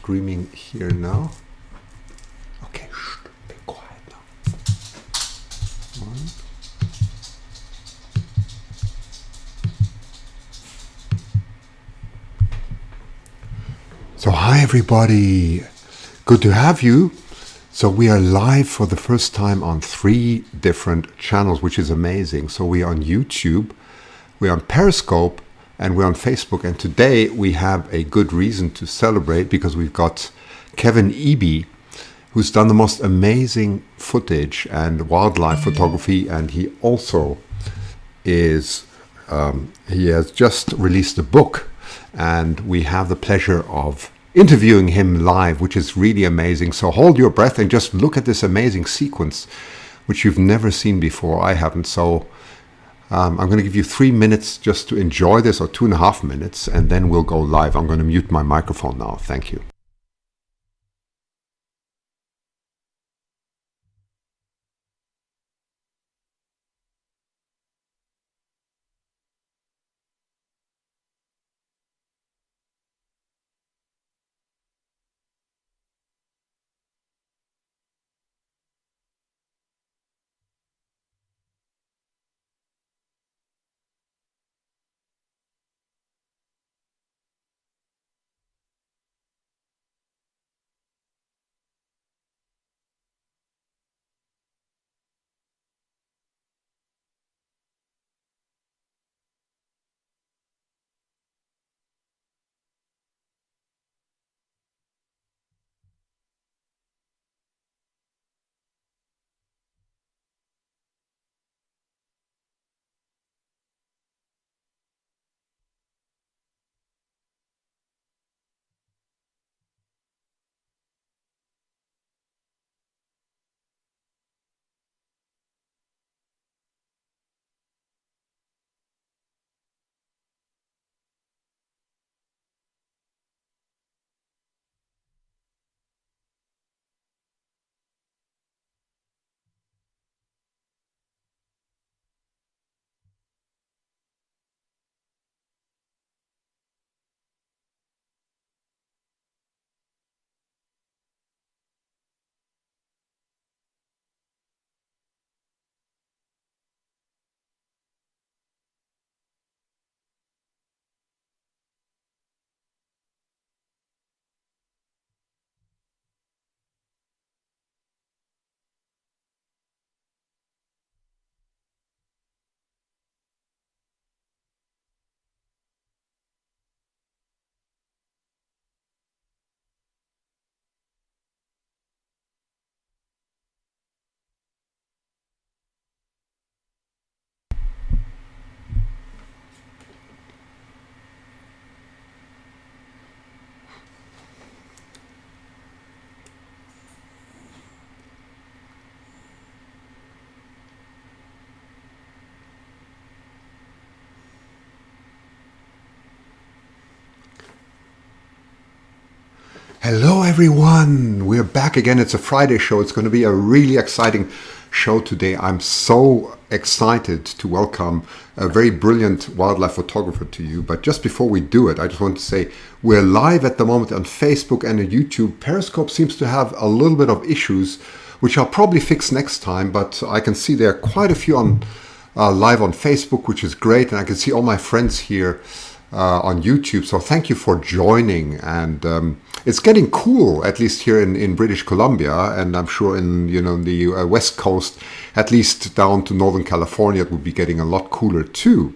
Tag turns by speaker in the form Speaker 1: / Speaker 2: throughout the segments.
Speaker 1: streaming here now. Okay, shh, be quiet now. One. So hi everybody, good to have you. So we are live for the first time on 3 different channels, which is amazing. So we are on YouTube, we're on Periscope, and we're on Facebook. And today we have a good reason to celebrate because we've got Kevin Eby, who's done the most amazing footage and wildlife photography. And he also is, he has just released a book. And we have the pleasure of interviewing him live, which is really amazing. So hold your breath and just look at this amazing sequence, which you've never seen before. I haven't. So I'm going to give you 3 minutes just to enjoy this, or 2.5 minutes, and then we'll go live. I'm going to mute my microphone now. Thank you. Hello everyone, we're back again. It's a Friday show. It's going to be a really exciting show today. I'm so excited to welcome a very brilliant wildlife photographer to you. But just before we do it, I just want to say we're live at the moment on Facebook and on YouTube. Periscope seems to have a little bit of issues, which I'll probably fix next time. But I can see there are quite a few on live on Facebook, which is great. And I can see all my friends here on YouTube. So thank you for joining. And it's getting cool, at least here in British Columbia, and I'm sure in the West Coast, at least down to Northern California, it would be getting a lot cooler too.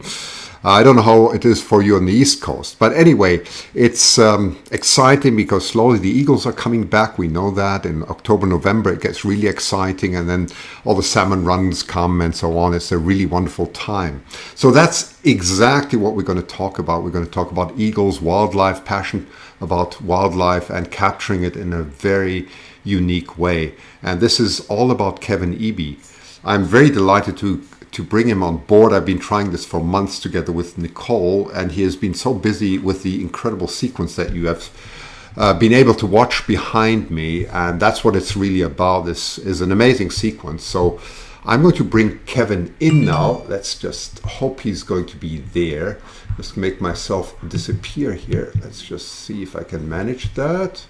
Speaker 1: I don't know how it is for you on the East Coast, but anyway, it's exciting because slowly the eagles are coming back. We know that in October, November, it gets really exciting, and then all the salmon runs come and so on. It's a really wonderful time. So that's exactly what we're going to talk about. We're going to talk about eagles, wildlife, passion about wildlife, and capturing it in a very unique way. And this is all about Kevin Eby. I'm very delighted to bring him on board. I've been trying this for months together with Nicole, and he has been so busy with the incredible sequence that you have been able to watch behind me, and that's what it's really about. This is an amazing sequence. So I'm going to bring Kevin in now. Let's just hope he's going to be there. Just make myself disappear here. Let's just see if I can manage that.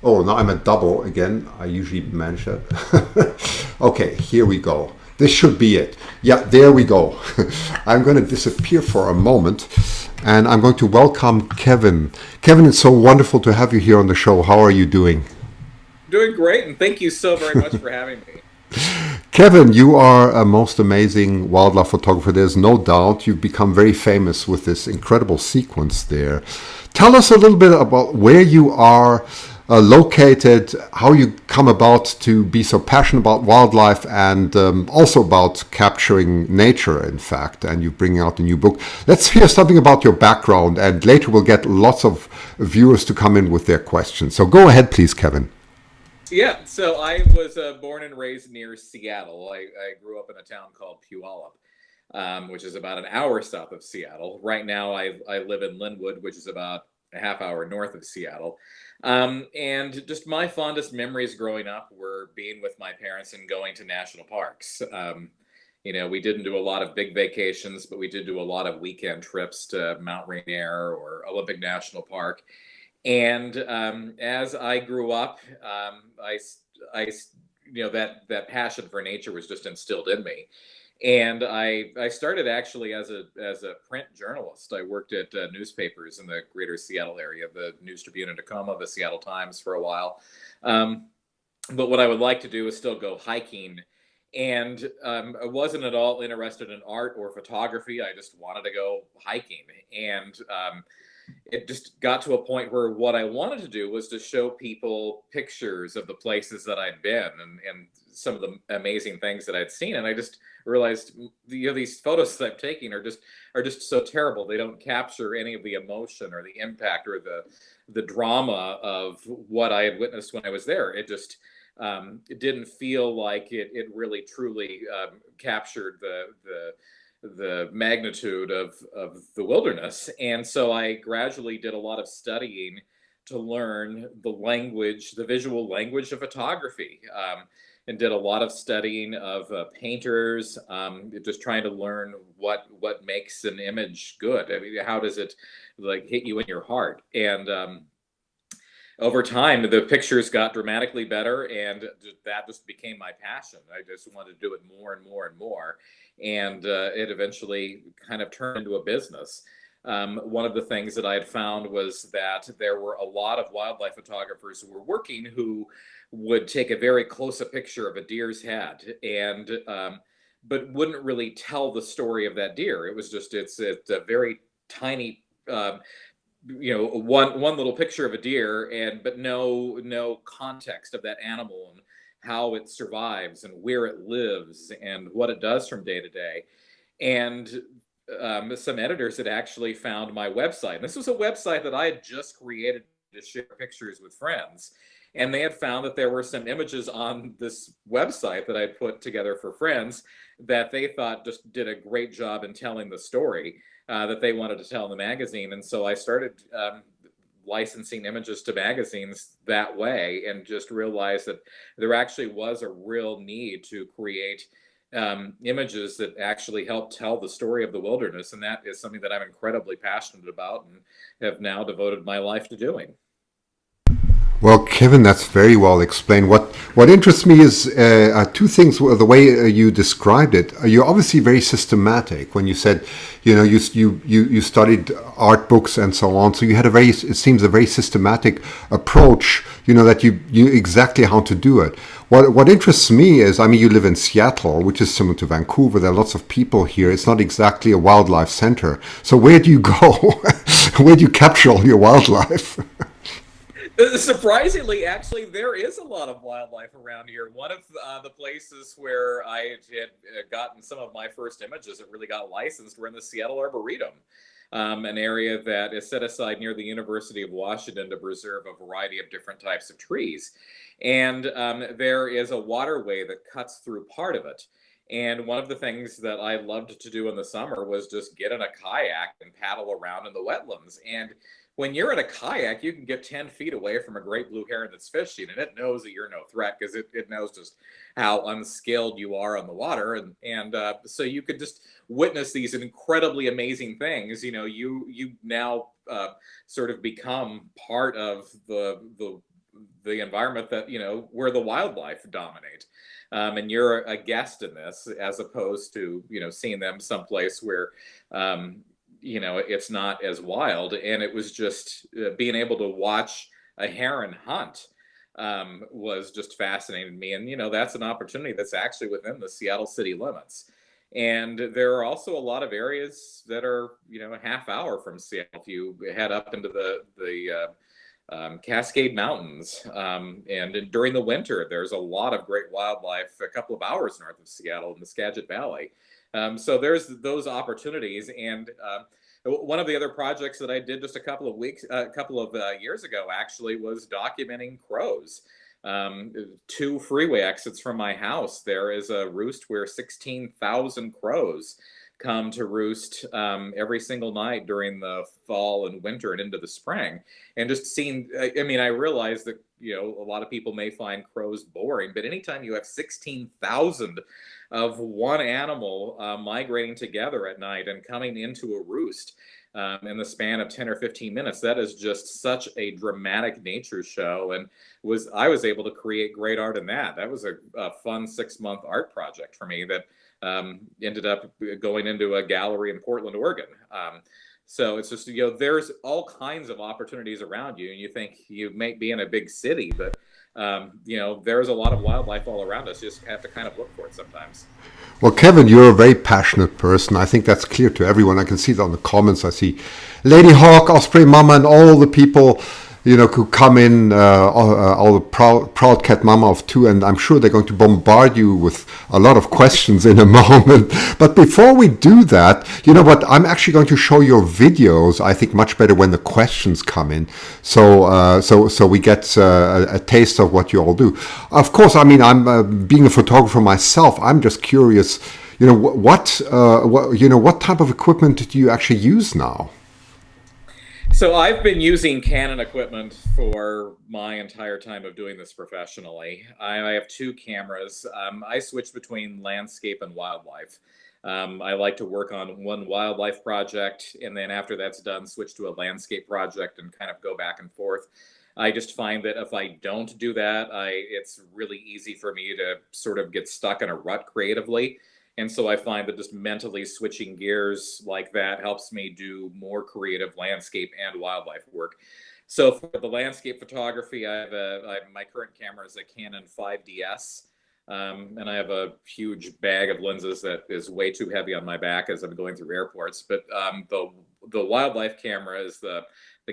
Speaker 1: Oh, now I'm a double again. I usually manage that. Okay, here we go. This should be it. Yeah, there we go. I'm going to disappear for a moment and I'm going to welcome Kevin. Kevin, it's so wonderful to have you here on the show. How are you doing?
Speaker 2: Doing great, and thank you so very much for having me.
Speaker 1: Kevin, you are a most amazing wildlife photographer. There's no doubt you've become very famous with this incredible sequence there. Tell us a little bit about where you are located, how you come about to be so passionate about wildlife and also about capturing nature, in fact, and you bring out a new book. Let's hear something about your background, and later we'll get lots of viewers to come in with their questions. So go ahead, please, Kevin.
Speaker 2: Yeah, so I was born and raised near Seattle. I grew up in a town called Puyallup, which is about an hour south of Seattle. Right now, I live in Linwood, which is about a half hour north of Seattle. And just my fondest memories growing up were being with my parents and going to national parks. We didn't do a lot of big vacations, but we did do a lot of weekend trips to Mount Rainier or Olympic National Park. And as I grew up, I, that passion for nature was just instilled in me. And I started actually as a print journalist. I worked at newspapers in the greater Seattle area, the News Tribune in Tacoma, the Seattle Times for a while. Um, but what I would like to do is still go hiking. And I wasn't at all interested in art or photography. I just wanted to go hiking. And it just got to a point where what I wanted to do was to show people pictures of the places that I'd been and some of the amazing things that I'd seen. And I just realized, these photos that I'm taking are just so terrible. They don't capture any of the emotion or the impact or the drama of what I had witnessed when I was there. It didn't feel like it really truly captured the magnitude of the wilderness. And so I gradually did a lot of studying to learn the language, the visual language of photography, and did a lot of studying of painters, just trying to learn what makes an image good. I mean, how does it like hit you in your heart? And over time, the pictures got dramatically better, and that just became my passion. I just wanted to do it more and more and more, and it eventually kind of turned into a business. One of the things that I had found was that there were a lot of wildlife photographers who were working who would take a very close-up picture of a deer's head and but wouldn't really tell the story of that deer. It was just it's a very tiny one little picture of a deer and but no context of that animal and how it survives and where it lives and what it does from day to day. And some editors had actually found my website, and this was a website that I had just created to share pictures with friends, and they had found that there were some images on this website that I put together for friends that they thought just did a great job in telling the story that they wanted to tell in the magazine. And so I started licensing images to magazines that way and just realized that there actually was a real need to create images that actually help tell the story of the wilderness. And that is something that I'm incredibly passionate about and have now devoted my life to doing.
Speaker 1: Well, Kevin, that's very well explained. What interests me is two things. The way you described it, you're obviously very systematic. When you said, you studied art books and so on, so you had it seems a very systematic approach. That you knew exactly how to do it. What interests me is, I mean, you live in Seattle, which is similar to Vancouver. There are lots of people here. It's not exactly a wildlife center. So where do you go? Where do you capture all your wildlife?
Speaker 2: Surprisingly, actually, there is a lot of wildlife around here. One of the places where I had gotten some of my first images that really got licensed were in the Seattle Arboretum, an area that is set aside near the University of Washington to preserve a variety of different types of trees. And there is a waterway that cuts through part of it. And one of the things that I loved to do in the summer was just get in a kayak and paddle around in the wetlands. And when you're in a kayak, you can get 10 feet away from a great blue heron that's fishing, and it knows that you're no threat because it knows just how unskilled you are on the water. And so you could just witness these incredibly amazing things. You now sort of become part of the environment that, where the wildlife dominate. And you're a guest in this, as opposed to, seeing them someplace where, it's not as wild. And it was just being able to watch a heron hunt was just fascinating to me. And, that's an opportunity that's actually within the Seattle city limits. And there are also a lot of areas that are, a half hour from Seattle. If you head up into the Cascade Mountains, and during the winter, there's a lot of great wildlife a couple of hours north of Seattle in the Skagit Valley. So there's those opportunities. And one of the other projects that I did just a couple of years ago, actually, was documenting crows. 2 freeway exits from my house, there is a roost where 16,000 crows come to roost every single night during the fall and winter and into the spring. And just seeing, I realize that, a lot of people may find crows boring, but anytime you have 16,000 of one animal migrating together at night and coming into a roost in the span of 10 or 15 minutes, that is just such a dramatic nature show. And I was able to create great art in that. That was a fun 6-month art project for me that ended up going into a gallery in Portland, Oregon. So it's just, there's all kinds of opportunities around you, and you think you may be in a big city, but there's a lot of wildlife all around us. You just have to kind of look for it sometimes.
Speaker 1: Well, Kevin, you're a very passionate person. I think that's clear to everyone. I can see that on the comments. I see Lady Hawk, Osprey Mama, and all the people, who come in, all the proud cat mama of 2, and I'm sure they're going to bombard you with a lot of questions in a moment. But before we do that, you know what? I'm actually going to show your videos. I think much better when the questions come in, so we get a taste of what you all do. Of course, I'm being a photographer myself. I'm just curious. What type of equipment do you actually use now?
Speaker 2: So I've been using Canon equipment for my entire time of doing this professionally. I have 2 cameras. I switch between landscape and wildlife. I like to work on one wildlife project, and then after that's done, switch to a landscape project and kind of go back and forth. I just find that if I don't do that, it's really easy for me to sort of get stuck in a rut creatively. And so I find that just mentally switching gears like that helps me do more creative landscape and wildlife work. So for the landscape photography, my current camera is a Canon 5DS. And I have a huge bag of lenses that is way too heavy on my back as I'm going through airports. But the wildlife camera is the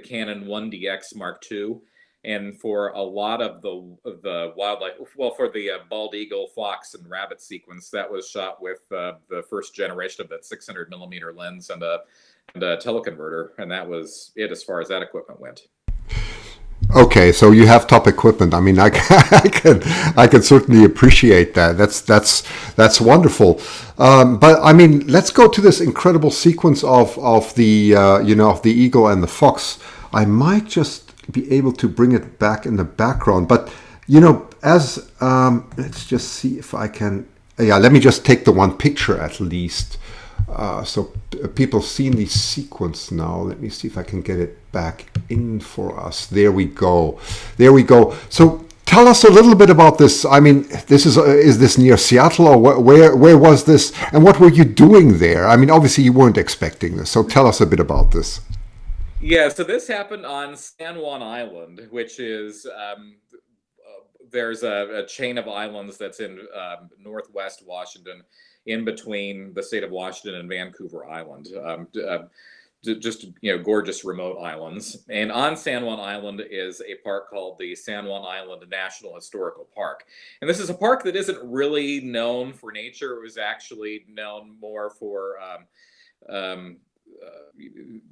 Speaker 2: Canon 1DX Mark II. And for a lot of the wildlife, well, for the bald eagle, fox, and rabbit sequence, that was shot with the first generation of that 600 millimeter lens and a teleconverter, and that was it as far as that equipment went.
Speaker 1: Okay, so you have top equipment. I can certainly appreciate that. That's wonderful. But let's go to this incredible sequence of the of the eagle and the fox. I might just be able to bring it back in the background, but as let's just see if I can. Yeah, let me just take the one picture at least. So people seen the sequence now. Let me see if I can get it back in for us. There we go. So tell us a little bit about this. This is this near Seattle, or where was this, and what were you doing there? Obviously you weren't expecting this. So tell us a bit about this.
Speaker 2: Yeah, so this happened on San Juan Island, which is there's a chain of islands that's in northwest Washington, in between the state of Washington and Vancouver Island. Just gorgeous remote islands. And on San Juan Island is a park called the San Juan Island National Historical Park. And this is a park that isn't really known for nature. It was actually known more for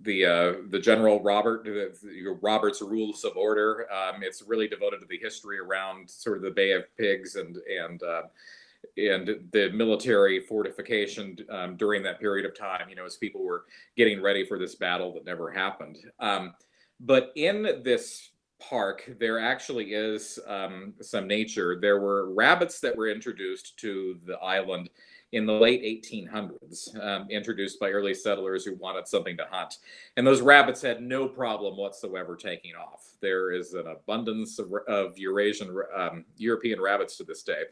Speaker 2: the general Robert's Rules of Order. It's really devoted to the history around sort of the Bay of Pigs and the military fortification during that period of time, as people were getting ready for this battle that never happened. But in this park, there actually is some nature. There were rabbits that were introduced to the island in the late 1800s, introduced by early settlers who wanted something to hunt. And those rabbits had no problem whatsoever taking off. There is an abundance of European rabbits to this day.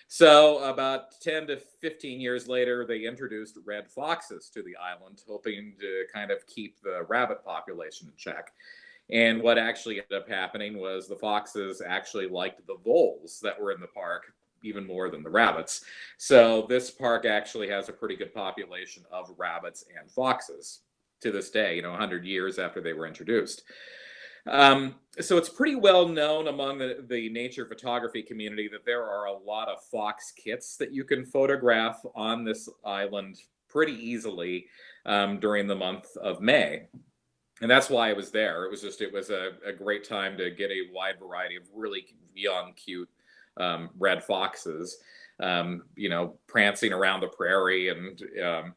Speaker 2: So about 10 to 15 years later, they introduced red foxes to the island, hoping to kind of keep the rabbit population in check. And what actually ended up happening was the foxes actually liked the voles that were in the park even more than the rabbits. So this park actually has a pretty good population of rabbits and foxes to this day, 100 years after they were introduced. So it's pretty well known among the nature photography community that there are a lot of fox kits that you can photograph on this island pretty easily during the month of May. And that's why I was there. It was a great time to get a wide variety of really young, cute red foxes, prancing around the prairie and,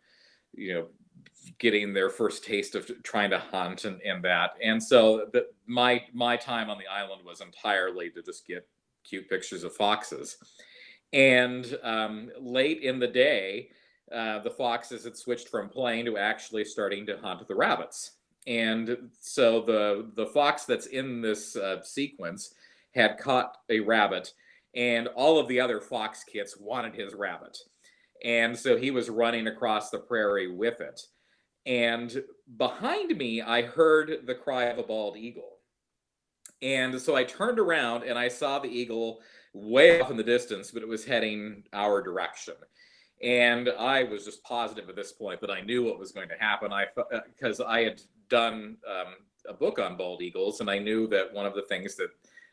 Speaker 2: getting their first taste of trying to hunt and that. And so my time on the island was entirely to just get cute pictures of foxes. And late in the day, the foxes had switched from playing to actually starting to hunt the rabbits. And so the fox that's in this sequence had caught a rabbit, and all of the other fox kits wanted his rabbit. And so he was running across the prairie with it. And behind me, I heard the cry of a bald eagle. And so I turned around and I saw the eagle way off in the distance, but it was heading our direction. And I was just positive at this point that I knew what was going to happen. Because I had done a book on bald eagles, and I knew that one of the things that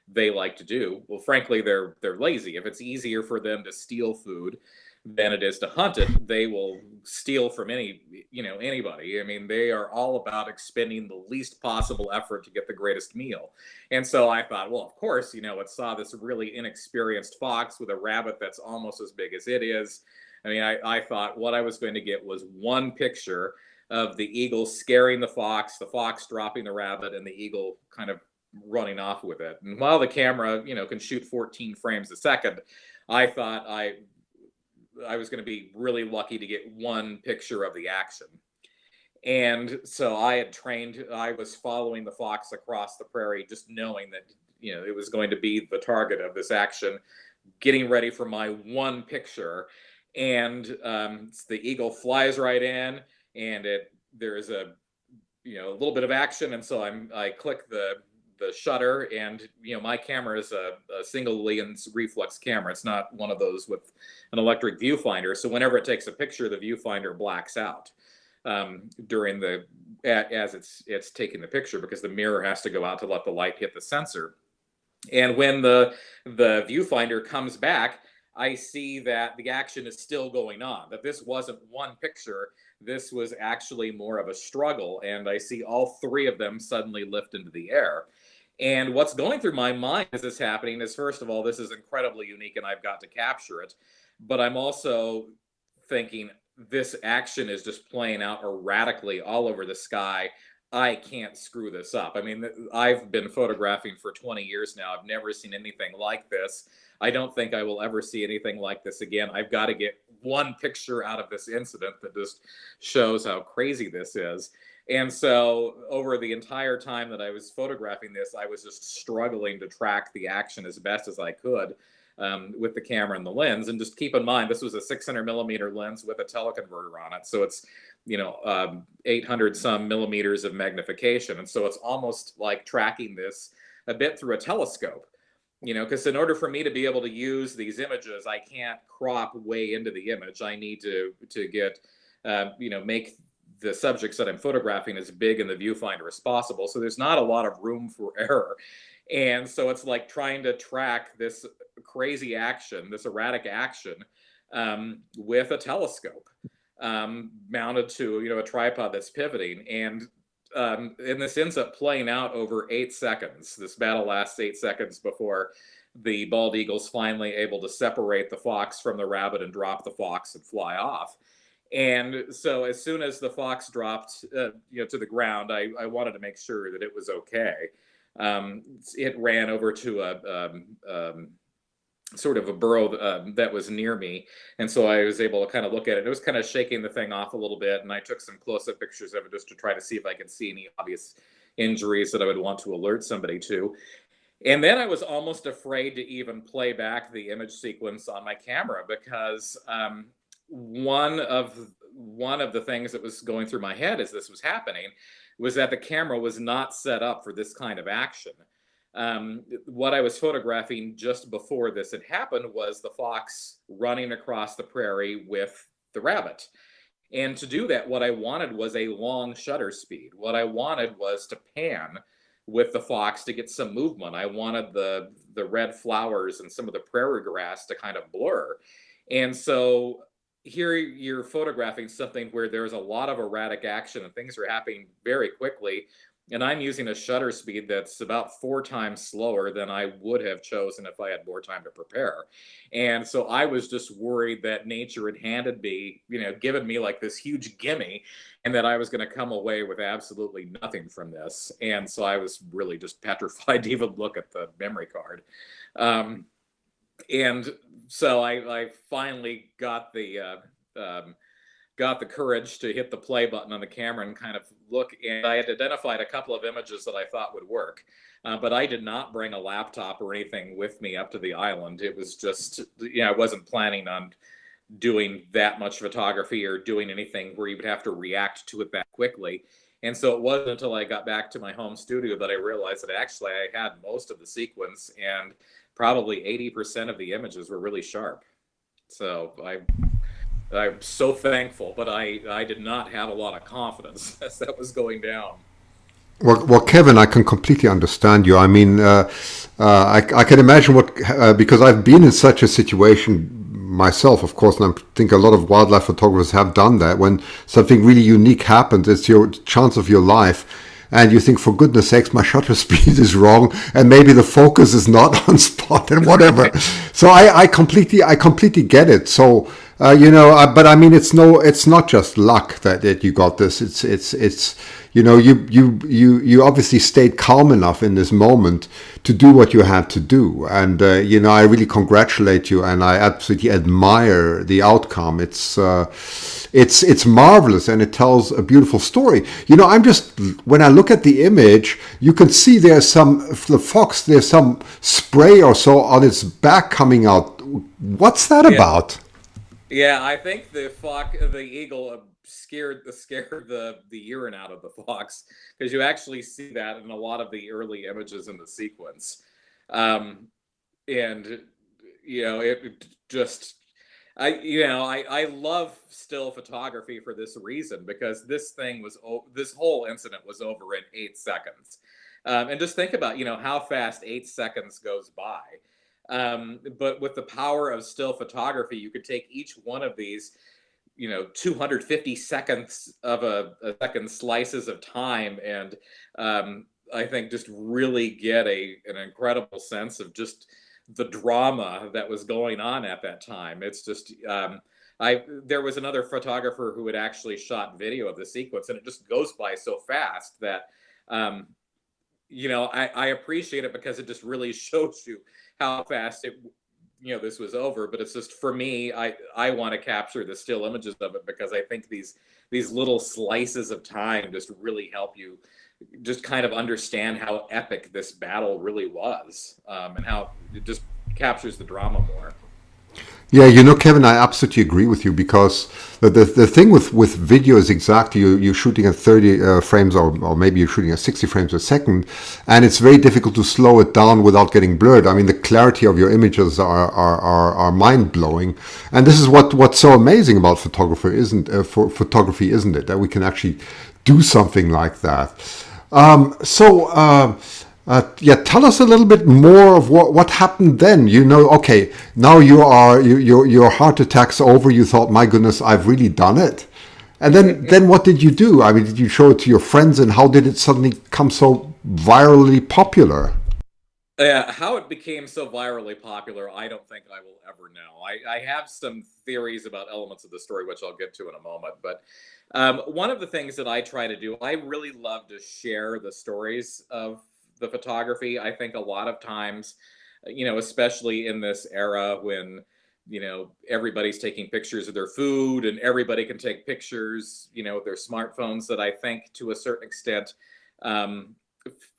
Speaker 2: they like to do, well, frankly, they're lazy. If it's easier for them to steal food than it is to hunt it, they will steal from anybody. I mean, they are all about expending the least possible effort to get the greatest meal. And so I thought, well, of course, it saw this really inexperienced fox with a rabbit that's almost as big as it is. I mean, I thought what I was going to get was one picture of the eagle scaring the fox dropping the rabbit, and the eagle kind of running off with it. And while the camera, can shoot 14 frames a second, I thought I was going to be really lucky to get one picture of the action. And so I was following the fox across the prairie, just knowing that, it was going to be the target of this action, getting ready for my one picture. And the eagle flies right in, and there's a little bit of action. And so I click the shutter, and my camera is a single lens reflex camera. It's not one of those with an electric viewfinder, so whenever it takes a picture, the viewfinder blacks out during as it's taking the picture, because the mirror has to go out to let the light hit the sensor. And when the viewfinder comes back, I see that the action is still going on, that this wasn't one picture, this was actually more of a struggle. And I see all three of them suddenly lift into the air. And what's going through my mind as this is happening is, first of all, this is incredibly unique and I've got to capture it. But I'm also thinking, this action is just playing out erratically all over the sky. I can't screw this up. I mean, I've been photographing for 20 years now. I've never seen anything like this. I don't think I will ever see anything like this again. I've got to get one picture out of this incident that just shows how crazy this is. And so over the entire time that I was photographing this, I was just struggling to track the action as best as I could with the camera and the lens. And just keep in mind, this was a 600 millimeter lens with a teleconverter on it. So it's 800 some millimeters of magnification. And so it's almost like tracking this a bit through a telescope, because in order for me to be able to use these images, I can't crop way into the image. I need to get, make the subjects that I'm photographing as big in the viewfinder as possible. So there's not a lot of room for error. And so it's like trying to track this crazy action, this erratic action, with a telescope mounted to a tripod that's pivoting. And this ends up playing out over 8 seconds. This battle lasts 8 seconds before the bald eagle's finally able to separate the fox from the rabbit and drop the fox and fly off. And so as soon as the fox dropped to the ground, I wanted to make sure that it was okay. It ran over to sort of a burrow that was near me. And so I was able to kind of look at it. It was kind of shaking the thing off a little bit. And I took some close-up pictures of it just to try to see if I could see any obvious injuries that I would want to alert somebody to. And then I was almost afraid to even play back the image sequence on my camera because one of the things that was going through my head as this was happening was that the camera was not set up for this kind of action. What I was photographing just before this had happened was the fox running across the prairie with the rabbit. And to do that, what I wanted was a long shutter speed. What I wanted was to pan with the fox to get some movement. I wanted the red flowers and some of the prairie grass to kind of blur. And so here you're photographing something where there's a lot of erratic action and things are happening very quickly. And I'm using a shutter speed that's about 4 times slower than I would have chosen if I had more time to prepare. And so I was just worried that nature had handed me, given me like this huge gimme, and that I was going to come away with absolutely nothing from this. And so I was really just petrified to even look at the memory card. And so I finally got the courage to hit the play button on the camera and kind of look. And I had identified a couple of images that I thought would work, but I did not bring a laptop or anything with me up to the island. It was just, I wasn't planning on doing that much photography or doing anything where you would have to react to it that quickly. And so it wasn't until I got back to my home studio that I realized that actually I had most of the sequence and probably 80% of the images were really sharp. So I'm so thankful, but I did not have a lot of confidence as that was going down.
Speaker 1: Well, Kevin, I can completely understand you. I mean, I can imagine because I've been in such a situation myself, of course, and I think a lot of wildlife photographers have done that. When something really unique happens, it's your chance of your life. And you think, for goodness sakes, my shutter speed is wrong, and maybe the focus is not on spot and whatever. So I completely get it. So but I mean, it's not just luck that you got this. It's you obviously stayed calm enough in this moment to do what you had to do, and I really congratulate you, and I absolutely admire the outcome. It's marvelous, and it tells a beautiful story. When I look at the image, you can see there's the fox. There's some spray or so on its back coming out. What's that about?
Speaker 2: Yeah, I think the eagle scared the urine out of the fox, because you actually see that in a lot of the early images in the sequence, and it just I love still photography for this reason, because this whole incident was over in 8 seconds, and just think about how fast 8 seconds goes by. But with the power of still photography, you could take each one of these, 250 seconds of a second slices of time, and I think just really get an incredible sense of just the drama that was going on at that time. It's just there was another photographer who had actually shot video of the sequence, and it just goes by so fast that I appreciate it, because it just really shows you how fast this was over. But it's just, for me, I want to capture the still images of it, because I think these little slices of time just really help you just kind of understand how epic this battle really was, and how it just captures the drama more.
Speaker 1: Yeah, Kevin, I absolutely agree with you, because the thing with video is exactly you're shooting at 30 frames, or maybe you're shooting at 60 frames a second, and it's very difficult to slow it down without getting blurred. I mean, the clarity of your images are mind blowing, and this is what's so amazing about photography, isn't it? That we can actually do something like that. Tell us a little bit more of what happened then. Okay, now your heart attack's over. You thought, my goodness, I've really done it. And then what did you do? I mean, did you show it to your friends, and how did it suddenly become so virally popular?
Speaker 2: Yeah, how it became so virally popular, I don't think I will ever know. I have some theories about elements of the story, which I'll get to in a moment. But one of the things that I try to do, I really love to share the stories of the photography. I think a lot of times, especially in this era when, everybody's taking pictures of their food and everybody can take pictures, with their smartphones, that I think to a certain extent, um,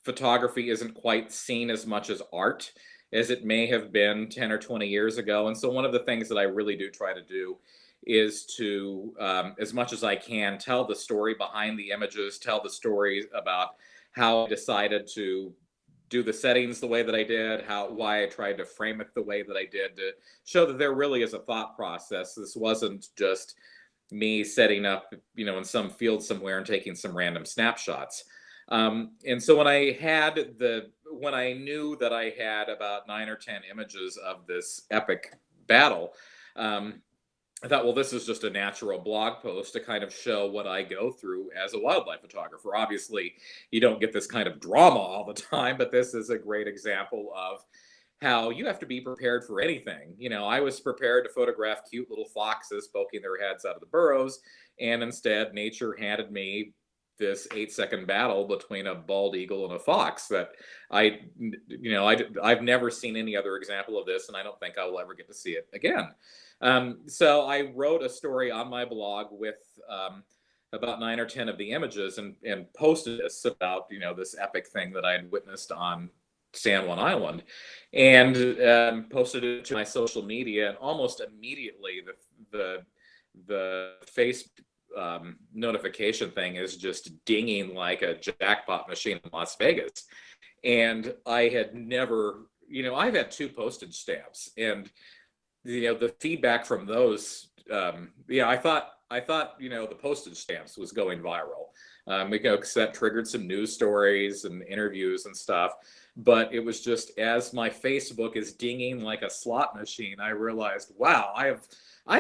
Speaker 2: photography isn't quite seen as much as art as it may have been 10 or 20 years ago. And so one of the things that I really do try to do is to, as much as I can, tell the story behind the images, tell the story about how I decided to do the settings the way that I did, why I tried to frame it the way that I did, to show that there really is a thought process. This wasn't just me setting up, in some field somewhere and taking some random snapshots. And so when I knew that I had about 9 or 10 images of this epic battle, I thought, well, this is just a natural blog post to kind of show what I go through as a wildlife photographer. Obviously, you don't get this kind of drama all the time, but this is a great example of how you have to be prepared for anything. I was prepared to photograph cute little foxes poking their heads out of the burrows, and instead nature handed me this 8-second battle between a bald eagle and a fox that I've never seen any other example of this, and I don't think I will ever get to see it again. So I wrote a story on my blog with about 9 or 10 of the images, and posted this about this epic thing that I had witnessed on San Juan Island, and posted it to my social media, and almost immediately the face notification thing is just dinging like a jackpot machine in Las Vegas. And I had never, I've had 2 postage stamps, and the feedback from those, I thought the postage stamps was going viral, because that triggered some news stories and interviews and stuff. But it was just, as my Facebook is dinging like a slot machine, I realized, wow, I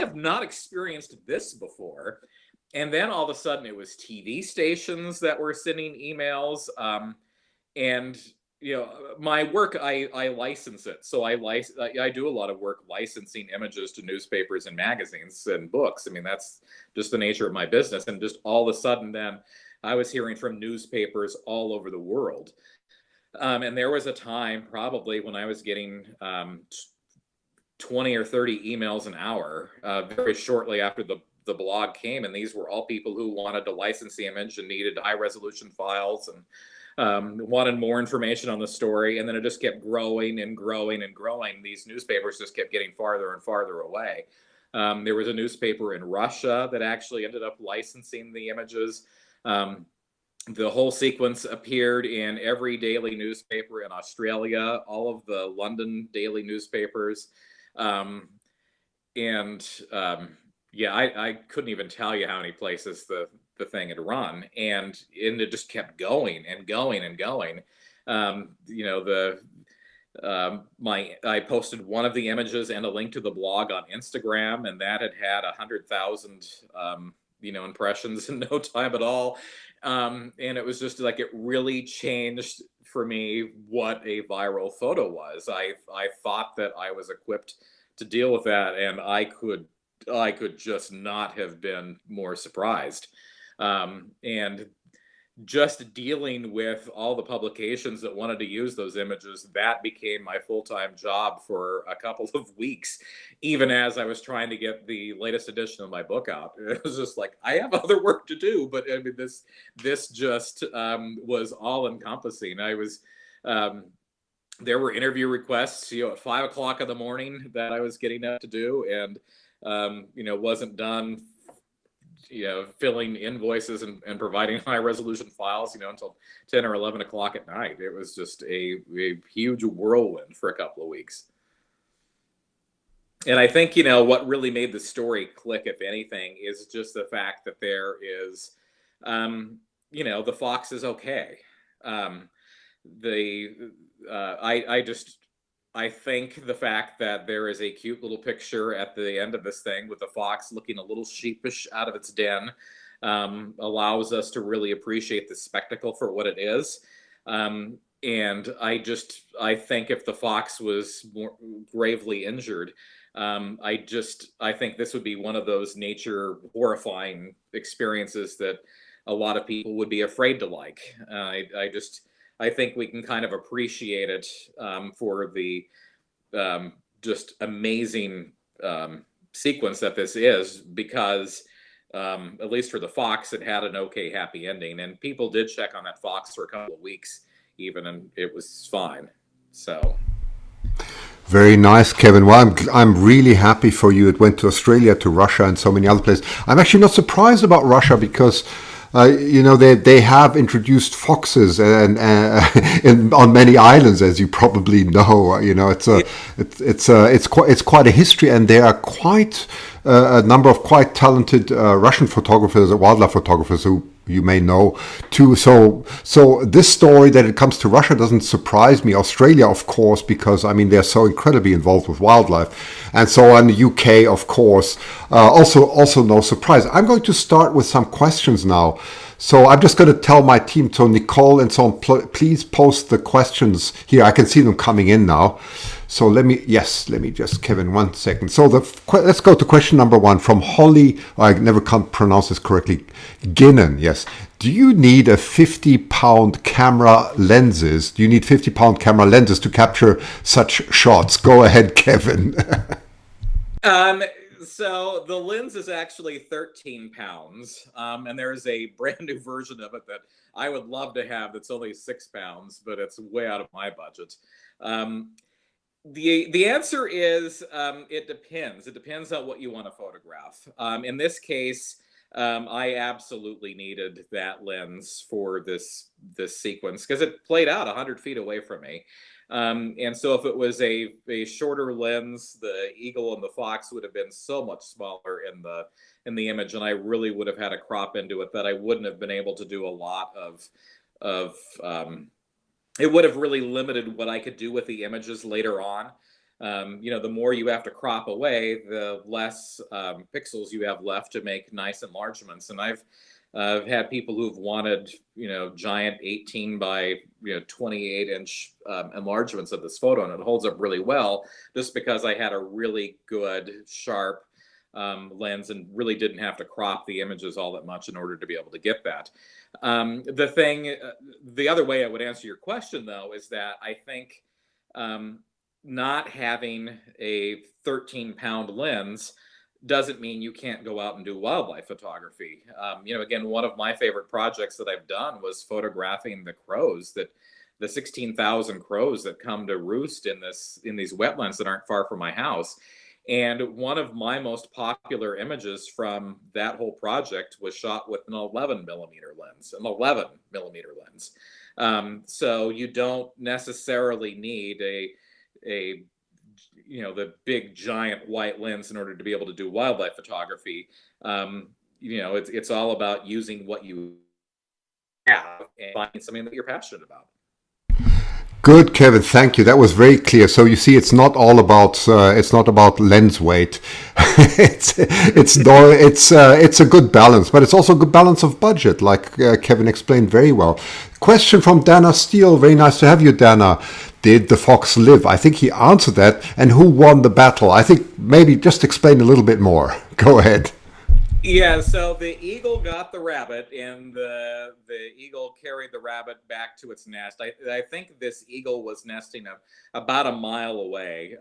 Speaker 2: have not experienced this before. And then all of a sudden it was TV stations that were sending emails, and my work, I license it. So I do a lot of work licensing images to newspapers and magazines and books. I mean, that's just the nature of my business. And just all of a sudden then I was hearing from newspapers all over the world. And there was a time probably when I was getting 20 or 30 emails an hour, very shortly after the blog came. And these were all people who wanted to license the image and needed high resolution files, and wanted more information on the story. And then it just kept growing and growing and growing. These newspapers just kept getting farther and farther away. There was a newspaper in Russia that actually ended up licensing the images. The whole sequence appeared in every daily newspaper in Australia, all of the London daily newspapers. I couldn't even tell you how many places the thing had run, and it just kept going and going and going. I posted one of the images and a link to the blog on Instagram, and that had 100,000 impressions in no time at all. And it was just like, it really changed for me what a viral photo was. I thought that I was equipped to deal with that, and I could just not have been more surprised. And just dealing with all the publications that wanted to use those images, that became my full-time job for a couple of weeks, even as I was trying to get the latest edition of my book out. It was just like, I have other work to do, but I mean, this just was all encompassing. There were interview requests, at 5 o'clock in the morning that I was getting up to do, and wasn't done filling invoices and providing high resolution files, until 10 or 11 o'clock at night. It was just a huge whirlwind for a couple of weeks. And I think, what really made the story click, if anything, is just the fact that there is, the fox is okay. I think the fact that there is a cute little picture at the end of this thing with the fox looking a little sheepish out of its den allows us to really appreciate the spectacle for what it is. And I think if the fox was more gravely injured, I think this would be one of those nature horrifying experiences that a lot of people would be afraid to like. I think we can kind of appreciate it for the just amazing sequence that this is, because at least for the fox, it had an okay happy ending, and people did check on that fox for a couple of weeks even, and it was fine. So
Speaker 1: Very nice, Kevin. Well, I'm really happy for you. It went to Australia, to Russia, and so many other places. I'm actually not surprised about Russia because, they have introduced foxes on many islands, as you probably know. It's quite a history, and there are quite a number of quite talented Russian photographers, wildlife photographers who you may know too. So this story that it comes to Russia doesn't surprise me. Australia, of course, because I mean they're so incredibly involved with wildlife, and so on. The UK, of course, also no surprise. I'm going to start with some questions now. So I'm just going to tell my team, so Nicole and so on, please post the questions here. I can see them coming in now. So let me just, Kevin, 1 second. So let's go to question number 1 from Holly. I never can pronounce this correctly. Ginnon, yes. Do you need a 50-pound camera lenses? Do you need 50-pound camera lenses to capture such shots? Go ahead, Kevin.
Speaker 2: So the lens is actually 13 pounds, and there's a brand new version of it that I would love to have that's only 6 pounds, but it's way out of my budget. The answer is it depends. It depends on what you want to photograph. In this case, I absolutely needed that lens for this sequence because it played out 100 feet away from me. And so if it was a shorter lens, the eagle and the fox would have been so much smaller in the image, and I really would have had to crop into it that I wouldn't have been able to do a lot of it would have really limited what I could do with the images later on. The more you have to crop away, the less pixels you have left to make nice enlargements. And I've had people who've wanted, giant 18 by 28 inch enlargements of this photo, and it holds up really well just because I had a really good, sharp lens and really didn't have to crop the images all that much in order to be able to get that. The other way I would answer your question, though, is that I think not having a 13-pound lens doesn't mean you can't go out and do wildlife photography. Again, one of my favorite projects that I've done was photographing the crows, the 16,000 crows that come to roost in these wetlands that aren't far from my house. And one of my most popular images from that whole project was shot with an 11 millimeter lens. So you don't necessarily need the big giant white lens in order to be able to do wildlife photography. It's all about using what you have and finding something that you're passionate about.
Speaker 1: Good, Kevin. Thank you. That was very clear. So you see, it's not all about lens weight. it's a good balance, but it's also a good balance of budget, like Kevin explained very well. Question from Dana Steele. Very nice to have you, Dana. Did the fox live? I think he answered that. And who won the battle? I think maybe just explain a little bit more. Go ahead.
Speaker 2: Yeah, so the eagle got the rabbit, and the eagle carried the rabbit back to its nest. I think this eagle was nesting about a mile away.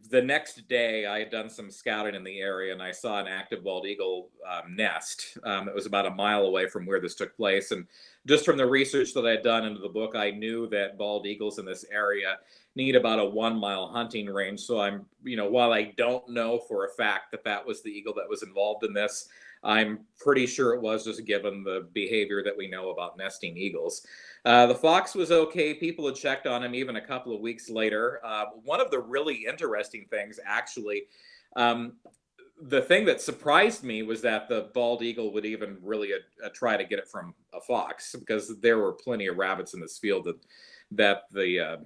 Speaker 2: The next day, I had done some scouting in the area, and I saw an active bald eagle nest. It was about a mile away from where this took place. And just from the research that I had done into the book, I knew that bald eagles in this area need about a 1 mile hunting range. So while I don't know for a fact that was the eagle that was involved in this, I'm pretty sure it was, just given the behavior that we know about nesting eagles. The fox was okay. People had checked on him even a couple of weeks later. One of the really interesting things, actually, the thing that surprised me was that the bald eagle would even really try to get it from a fox, because there were plenty of rabbits in this field that the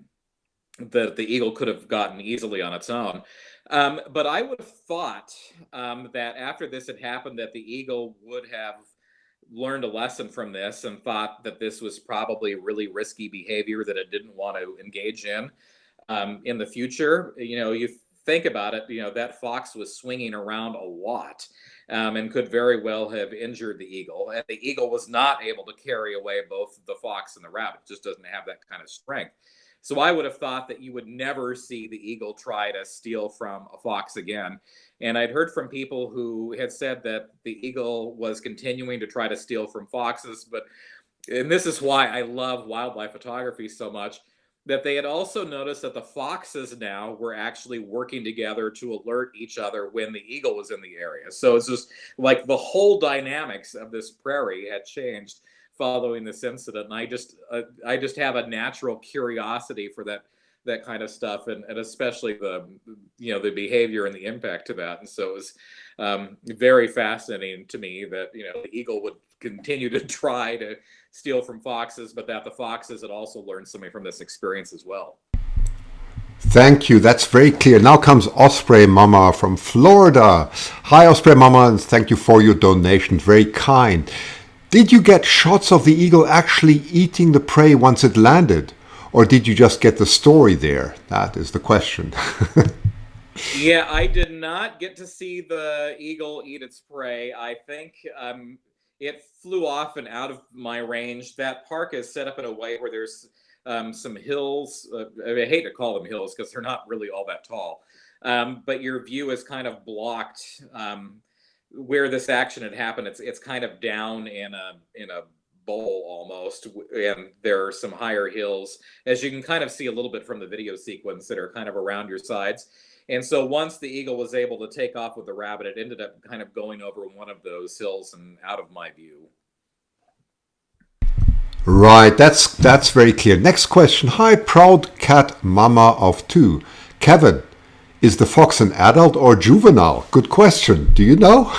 Speaker 2: eagle could have gotten easily on its own. But I would have thought that after this had happened, that the eagle would have learned a lesson from this and thought that this was probably really risky behavior that it didn't want to engage in the future. You think about it, that fox was swinging around a lot, and could very well have injured the eagle. And the eagle was not able to carry away both the fox and the rabbit. It just doesn't have that kind of strength. So I would have thought that you would never see the eagle try to steal from a fox again. And I'd heard from people who had said that the eagle was continuing to try to steal from foxes. And this is why I love wildlife photography so much, that they had also noticed that the foxes now were actually working together to alert each other when the eagle was in the area. So it's just like the whole dynamics of this prairie had changed following this incident. And I just have a natural curiosity for that kind of stuff, and especially the behavior and the impact of that. And so it was very fascinating to me that the eagle would continue to try to steal from foxes, but that the foxes had also learned something from this experience as well.
Speaker 1: Thank you. That's very clear. Now comes Osprey Mama from Florida. Hi, Osprey Mama, and thank you for your donation. Very kind. Did you get shots of the eagle actually eating the prey once it landed? Or did you just get the story there? That is the question.
Speaker 2: Yeah, I did not get to see the eagle eat its prey. I think it flew off and out of my range. That park is set up in a way where there's some hills. I hate to call them hills because they're not really all that tall. But your view is kind of blocked. Where this action had happened, it's kind of down in a bowl almost, and there are some higher hills, as you can kind of see a little bit from the video sequence, that are kind of around your sides. And so once the eagle was able to take off with the rabbit, it ended up kind of going over one of those hills and out of my view.
Speaker 1: Right, that's very clear. Next question. Hi, proud cat mama of two. Kevin, is the fox an adult or juvenile? Good question. Do you know?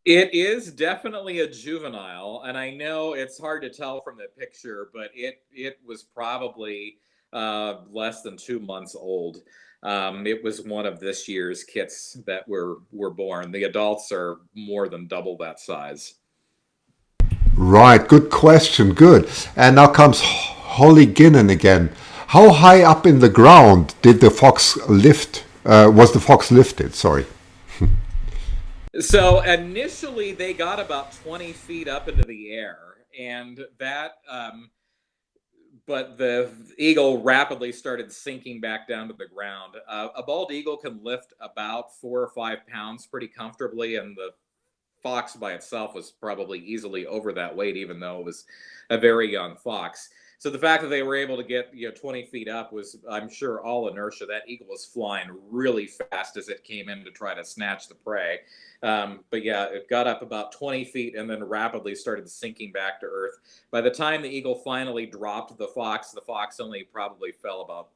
Speaker 2: It is definitely a juvenile, and I know it's hard to tell from the picture, but it was probably less than 2 months old. It was one of this year's kits that were born. The adults are more than double that size.
Speaker 1: Right, good question, good. And now comes Holly Ginnon again. How high up in the ground did the fox lift? Was the fox lifted? Sorry.
Speaker 2: So initially they got about 20 feet up into the air, and but the eagle rapidly started sinking back down to the ground. A bald eagle can lift about 4 or 5 pounds pretty comfortably, and the fox by itself was probably easily over that weight, even though it was a very young fox. So the fact that they were able to get 20 feet up was, I'm sure, all inertia. That eagle was flying really fast as it came in to try to snatch the prey. But yeah, it got up about 20 feet and then rapidly started sinking back to earth. By the time the eagle finally dropped the fox only probably fell about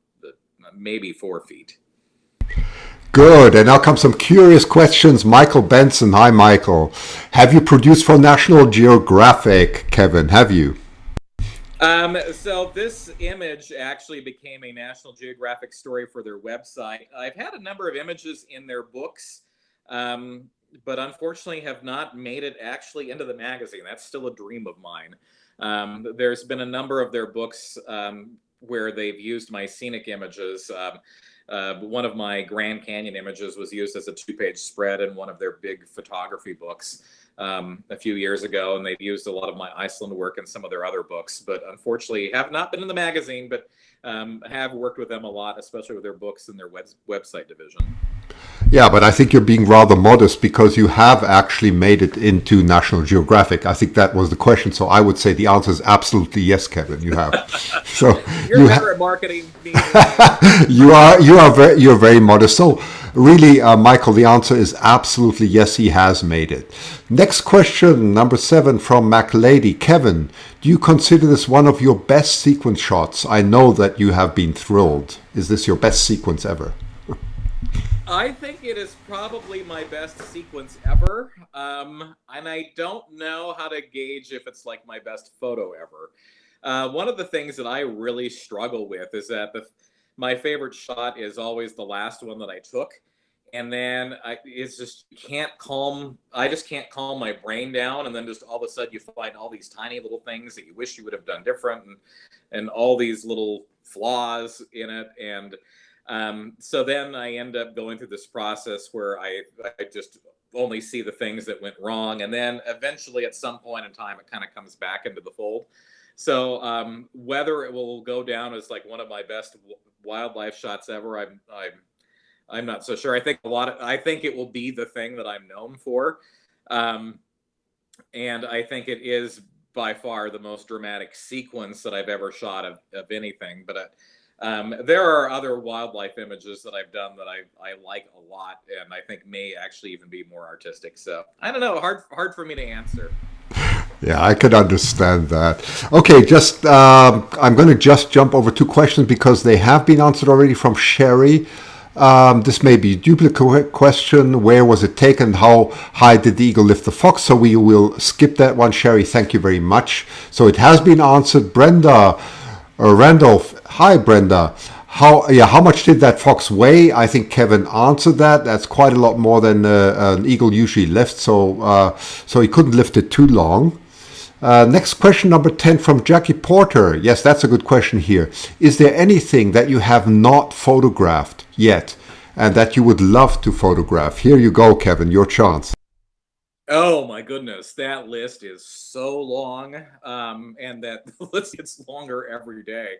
Speaker 2: maybe 4 feet.
Speaker 1: Good. And now come some curious questions. Michael Benson. Hi, Michael. Have you produced for National Geographic, Kevin? Have you?
Speaker 2: So this image actually became a National Geographic story for their website. I've had a number of images in their books, but unfortunately have not made it actually into the magazine. That's still a dream of mine. There's been a number of their books where they've used my scenic images. One of my Grand Canyon images was used as a 2-page spread in one of their big photography books a few years ago, and they've used a lot of my Iceland work in some of their other books, but unfortunately have not been in the magazine, but have worked with them a lot, especially with their books and their website division.
Speaker 1: Yeah, but I think you're being rather modest because you have actually made it into National Geographic. I think that was the question. So I would say the answer is absolutely yes, Kevin. You have. So
Speaker 2: you're better at marketing.
Speaker 1: You're very modest. So really, Michael, the answer is absolutely yes. He has made it. Next question, number 7 from MacLady. Kevin, do you consider this one of your best sequence shots? I know that you have been thrilled. Is this your best sequence ever?
Speaker 2: I think it is probably my best sequence ever, and I don't know how to gauge if it's like my best photo ever. One of the things that I really struggle with is that my favorite shot is always the last one that I took, and then it's just I just can't calm my brain down, and then just all of a sudden you find all these tiny little things that you wish you would have done different, and all these little flaws in it, and So then I end up going through this process where I just only see the things that went wrong. And then eventually at some point in time, it kind of comes back into the fold. So whether it will go down as like one of my best wildlife shots ever, I'm not so sure. I think it will be the thing that I'm known for. Um, and I think it is by far the most dramatic sequence that I've ever shot of anything. But there are other wildlife images that I've done that I like a lot, and I think may actually even be more artistic. So I don't know, hard for me to answer.
Speaker 1: Yeah, I could understand that. Okay, just I'm going to just jump over two questions because they have been answered already from Sherry. This may be a duplicate question. Where was it taken? How high did the eagle lift the fox? So we will skip that one, Sherry. Thank you very much. So it has been answered. Brenda Randolph. Hi, Brenda. How much did that fox weigh? I think Kevin answered that. That's quite a lot more than an eagle usually lifts. So he couldn't lift it too long. Next question, number 10 from Jackie Porter. Yes, that's a good question here. Is there anything that you have not photographed yet and that you would love to photograph? Here you go, Kevin, your chance.
Speaker 2: Oh my goodness, that list is so long, and that list gets longer every day.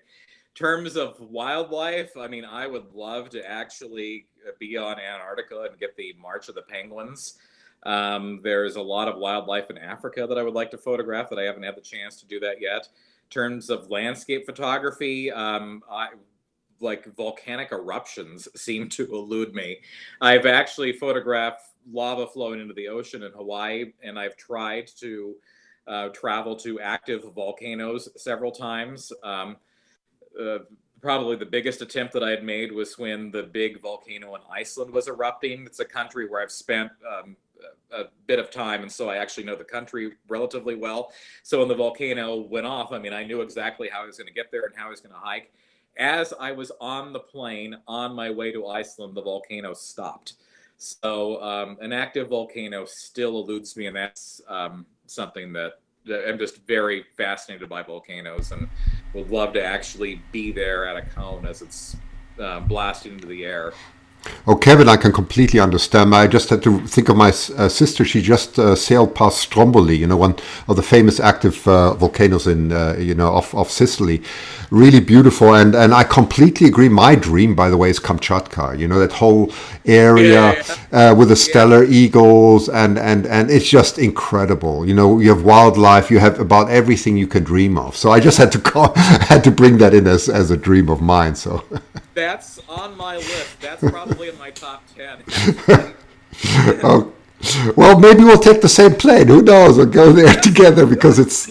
Speaker 2: Terms of wildlife, I mean, I would love to actually be on Antarctica and get the March of the Penguins. There's a lot of wildlife in Africa that I would like to photograph that I haven't had the chance to do that yet. In terms of landscape photography, like volcanic eruptions seem to elude me. I've actually photographed lava flowing into the ocean in Hawaii, and I've tried to travel to active volcanoes several times. Uh, Probably the biggest attempt that I had made was when the big volcano in Iceland was erupting. It's a country where I've spent a bit of time, and so I actually know the country relatively well. So when the volcano went off, I mean, I knew exactly how I was going to get there and how I was going to hike. As I was on the plane on my way to Iceland, the volcano stopped. So an active volcano still eludes me, and that's something that I'm just very fascinated by volcanoes and would love to actually be there at a cone as it's blasting into the air.
Speaker 1: Oh, Kevin, I can completely understand. I just had to think of my sister. She just sailed past Stromboli, one of the famous active volcanoes in, of Sicily. Really beautiful. And I completely agree. My dream, by the way, is Kamchatka, that whole area
Speaker 2: Yeah, yeah,
Speaker 1: with the
Speaker 2: yeah.
Speaker 1: stellar eagles. And it's just incredible. You have wildlife, you have about everything you can dream of. So I just had to had to bring that in as a dream of mine. So.
Speaker 2: That's on my list. That's probably in my top 10, actually.
Speaker 1: Oh, well, maybe we'll take the same plane. Who knows? We'll go there together because it's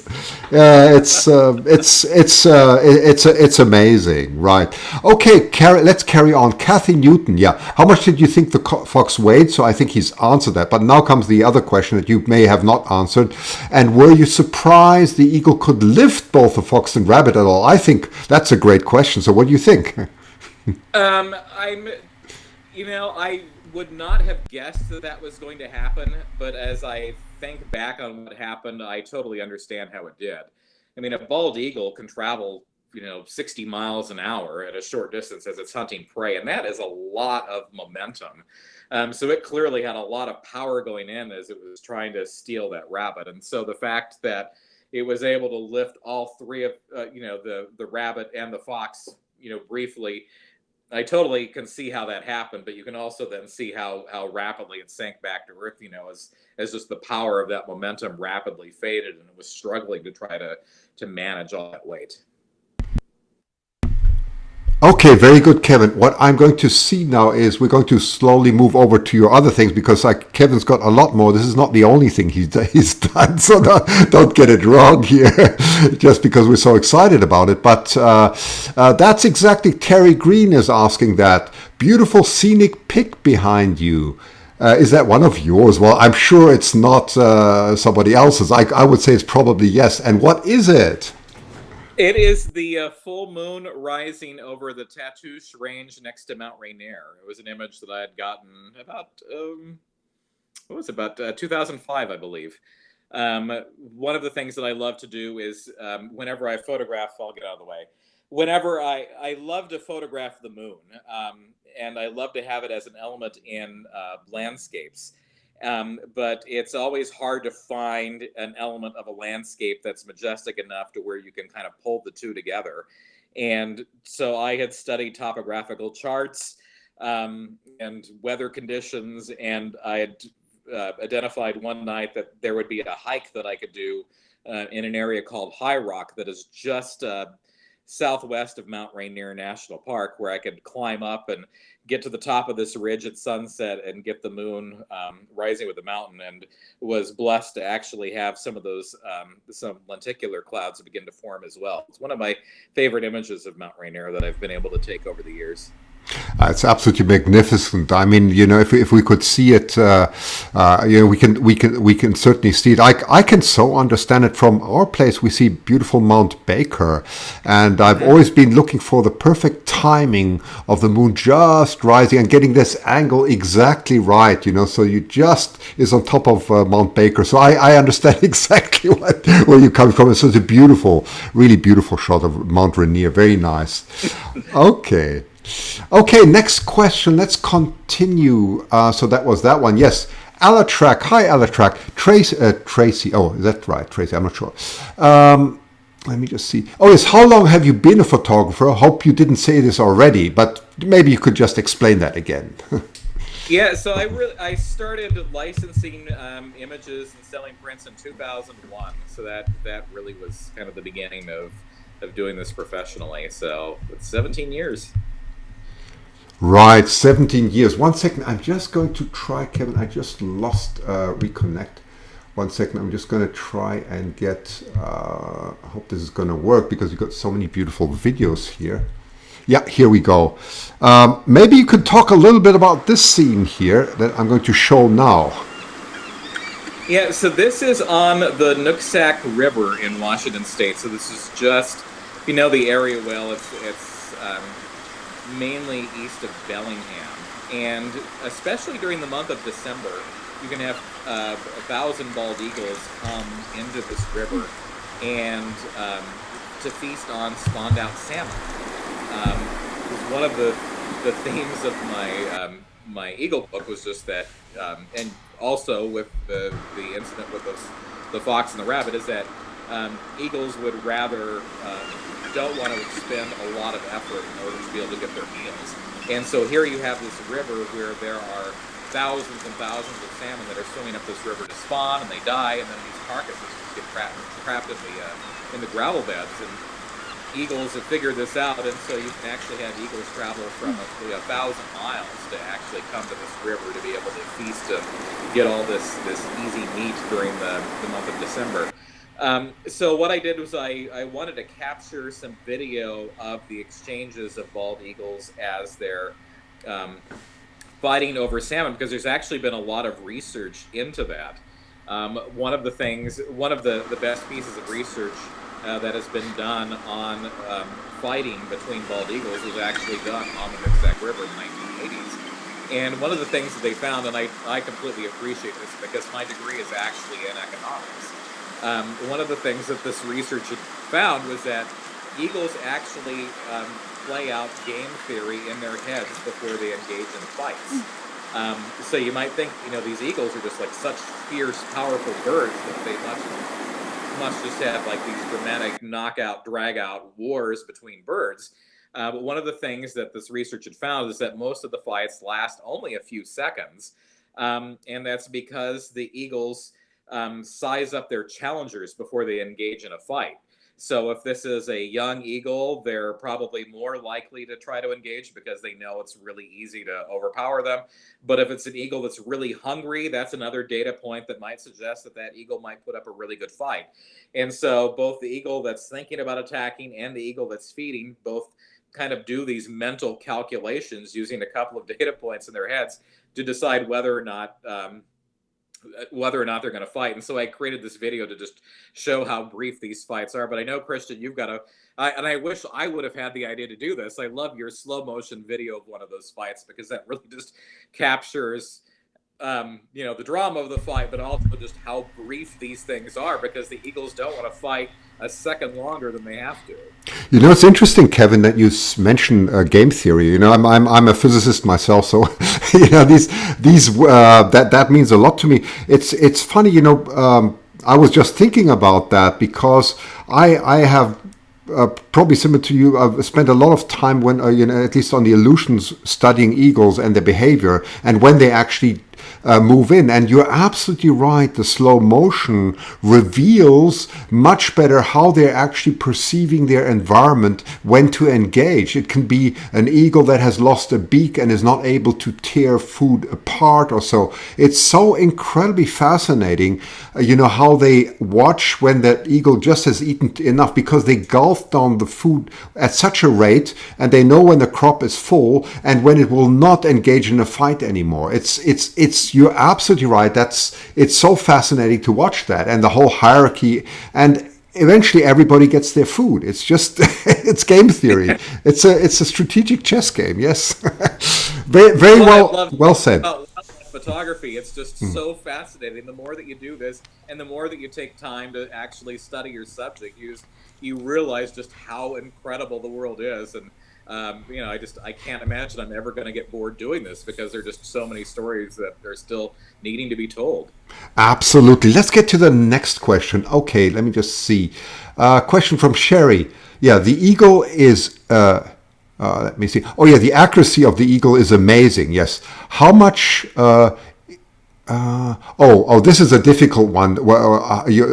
Speaker 1: amazing, right? Okay, let's carry on. Kathy Newton, yeah. How much did you think the fox weighed? So I think he's answered that. But now comes the other question that you may have not answered. And were you surprised the eagle could lift both the fox and rabbit at all? I think that's a great question. So what do you think?
Speaker 2: I'm, I would not have guessed that that was going to happen, but as I think back on what happened, I totally understand how it did. I mean, a bald eagle can travel, 60 miles an hour at a short distance as it's hunting prey, and that is a lot of momentum. So it clearly had a lot of power going in as it was trying to steal that rabbit. And so the fact that it was able to lift all three of, the rabbit and the fox, briefly, I totally can see how that happened, but you can also then see how rapidly it sank back to earth, as just the power of that momentum rapidly faded and it was struggling to try to manage all that weight.
Speaker 1: Okay, very good, Kevin. What I'm going to see now is we're going to slowly move over to your other things because Kevin's got a lot more. This is not the only thing he's done, so don't get it wrong here, just because we're so excited about it. But that's exactly Terry Green is asking that. Beautiful scenic pic behind you. Is that one of yours? Well, I'm sure it's not somebody else's. I would say it's probably yes. And what is it?
Speaker 2: It is the full moon rising over the Tatoosh Range next to Mount Rainier. It was an image that I had gotten about, what was it, about 2005, I believe. One of the things that I love to do is whenever I photograph, I'll get out of the way. whenever I love to photograph the moon, and I love to have it as an element in landscapes. But it's always hard to find an element of a landscape that's majestic enough to where you can kind of pull the two together. And so I had studied topographical charts and weather conditions, and I had identified one night that there would be a hike that I could do in an area called High Rock that is just southwest of Mount Rainier National Park, where I could climb up and get to the top of this ridge at sunset and get the moon rising with the mountain, and was blessed to actually have some of those some lenticular clouds begin to form as well. It's one of my favorite images of Mount Rainier that I've been able to take over the years.
Speaker 1: It's absolutely magnificent. I mean, if we could see it, we can certainly see it. I can so understand it from our place. We see beautiful Mount Baker, and I've always been looking for the perfect timing of the moon just rising and getting this angle exactly right. So you just is on top of Mount Baker. So I understand exactly where you come from. It's such a beautiful, really beautiful shot of Mount Rainier. Very nice. Okay. Okay, next question. Let's continue. So that was that one. Yes. Alatrack. Hi, Alatrack. Tracy. Oh, is that right? Tracy, I'm not sure. Let me just see. Oh, yes. How long have you been a photographer? I hope you didn't say this already, but maybe you could just explain that again.
Speaker 2: Yeah, so I started licensing images and selling prints in 2001. So that really was kind of the beginning of doing this professionally. So it's 17 years.
Speaker 1: Right, 17 years. 1 second, I'm just going to try, Kevin. I just lost reconnect. 1 second, I'm just going to try and get, I hope this is going to work because you've got so many beautiful videos here. Yeah, here we go. Maybe you could talk a little bit about this scene here that I'm going to show now.
Speaker 2: Yeah, so this is on the Nooksack River in Washington State. So this is just, if you know the area well, it's mainly east of Bellingham, and especially during the month of December, you can have 1,000 bald eagles come into this river and to feast on spawned out salmon. One of the themes of my eagle book was just that, and also with the incident with the fox and the rabbit, is that eagles would rather don't want to expend a lot of effort in order to be able to get their meals. And so here you have this river where there are thousands and thousands of salmon that are swimming up this river to spawn, and they die, and then these carcasses just get trapped in the gravel beds. And eagles have figured this out, and so you can actually have eagles travel from 1,000 miles to actually come to this river to be able to feast to get all this easy meat during the month of December. So what I did was I wanted to capture some video of the exchanges of bald eagles as they're fighting over salmon, because there's actually been a lot of research into that. One of the best pieces of research that has been done on fighting between bald eagles was actually done on the Nooksack River in the 1980s. And one of the things that they found, and I completely appreciate this because my degree is actually in economics, one of the things that this research had found was that eagles actually play out game theory in their heads before they engage in fights. So you might think, these eagles are just like such fierce, powerful birds that they must just have like these dramatic knockout, drag-out wars between birds. But one of the things that this research had found is that most of the fights last only a few seconds. And that's because the eagles size up their challengers before they engage in a fight. So if this is a young eagle, they're probably more likely to try to engage because they know it's really easy to overpower them. But if it's an eagle that's really hungry, that's another data point that might suggest that eagle might put up a really good fight. And so both the eagle that's thinking about attacking and the eagle that's feeding both kind of do these mental calculations using a couple of data points in their heads to decide whether or not they're going to fight. And so I created this video to just show how brief these fights are. But I know, Christian, you've got and I wish I would have had the idea to do this. I love your slow motion video of one of those fights because that really just captures the drama of the fight, but also just how brief these things are, because the eagles don't want to fight a second longer than they have to.
Speaker 1: You know, it's interesting, Kevin, that you mentioned game theory. You know, I'm a physicist myself, so you know that means a lot to me. It's funny, you know. I was just thinking about that because I have probably similar to you. I've spent a lot of time when at least on the illusions, studying eagles and their behavior and when they actually move in. And you're absolutely right. The slow motion reveals much better how they're actually perceiving their environment, when to engage. It can be an eagle that has lost a beak and is not able to tear food apart or so. It's so incredibly fascinating, how they watch when that eagle just has eaten enough, because they gulp down the food at such a rate, and they know when the crop is full and when it will not engage in a fight anymore. It's you're absolutely right. It's so fascinating to watch that, and the whole hierarchy, and eventually everybody gets their food. It's just it's game theory. It's a strategic chess game. Yes. Very well said.
Speaker 2: Photography, it's just so fascinating. The more that you do this and the more that you take time to actually study your subject, you realize just how incredible the world is. And I can't imagine I'm ever going to get bored doing this, because there are just so many stories that are still needing to be told.
Speaker 1: Absolutely. Let's get to the next question. Okay, let me just see. Question from Sherry. Yeah, the eagle is let me see. Oh yeah, the accuracy of the eagle is amazing. Yes. How much this is a difficult one.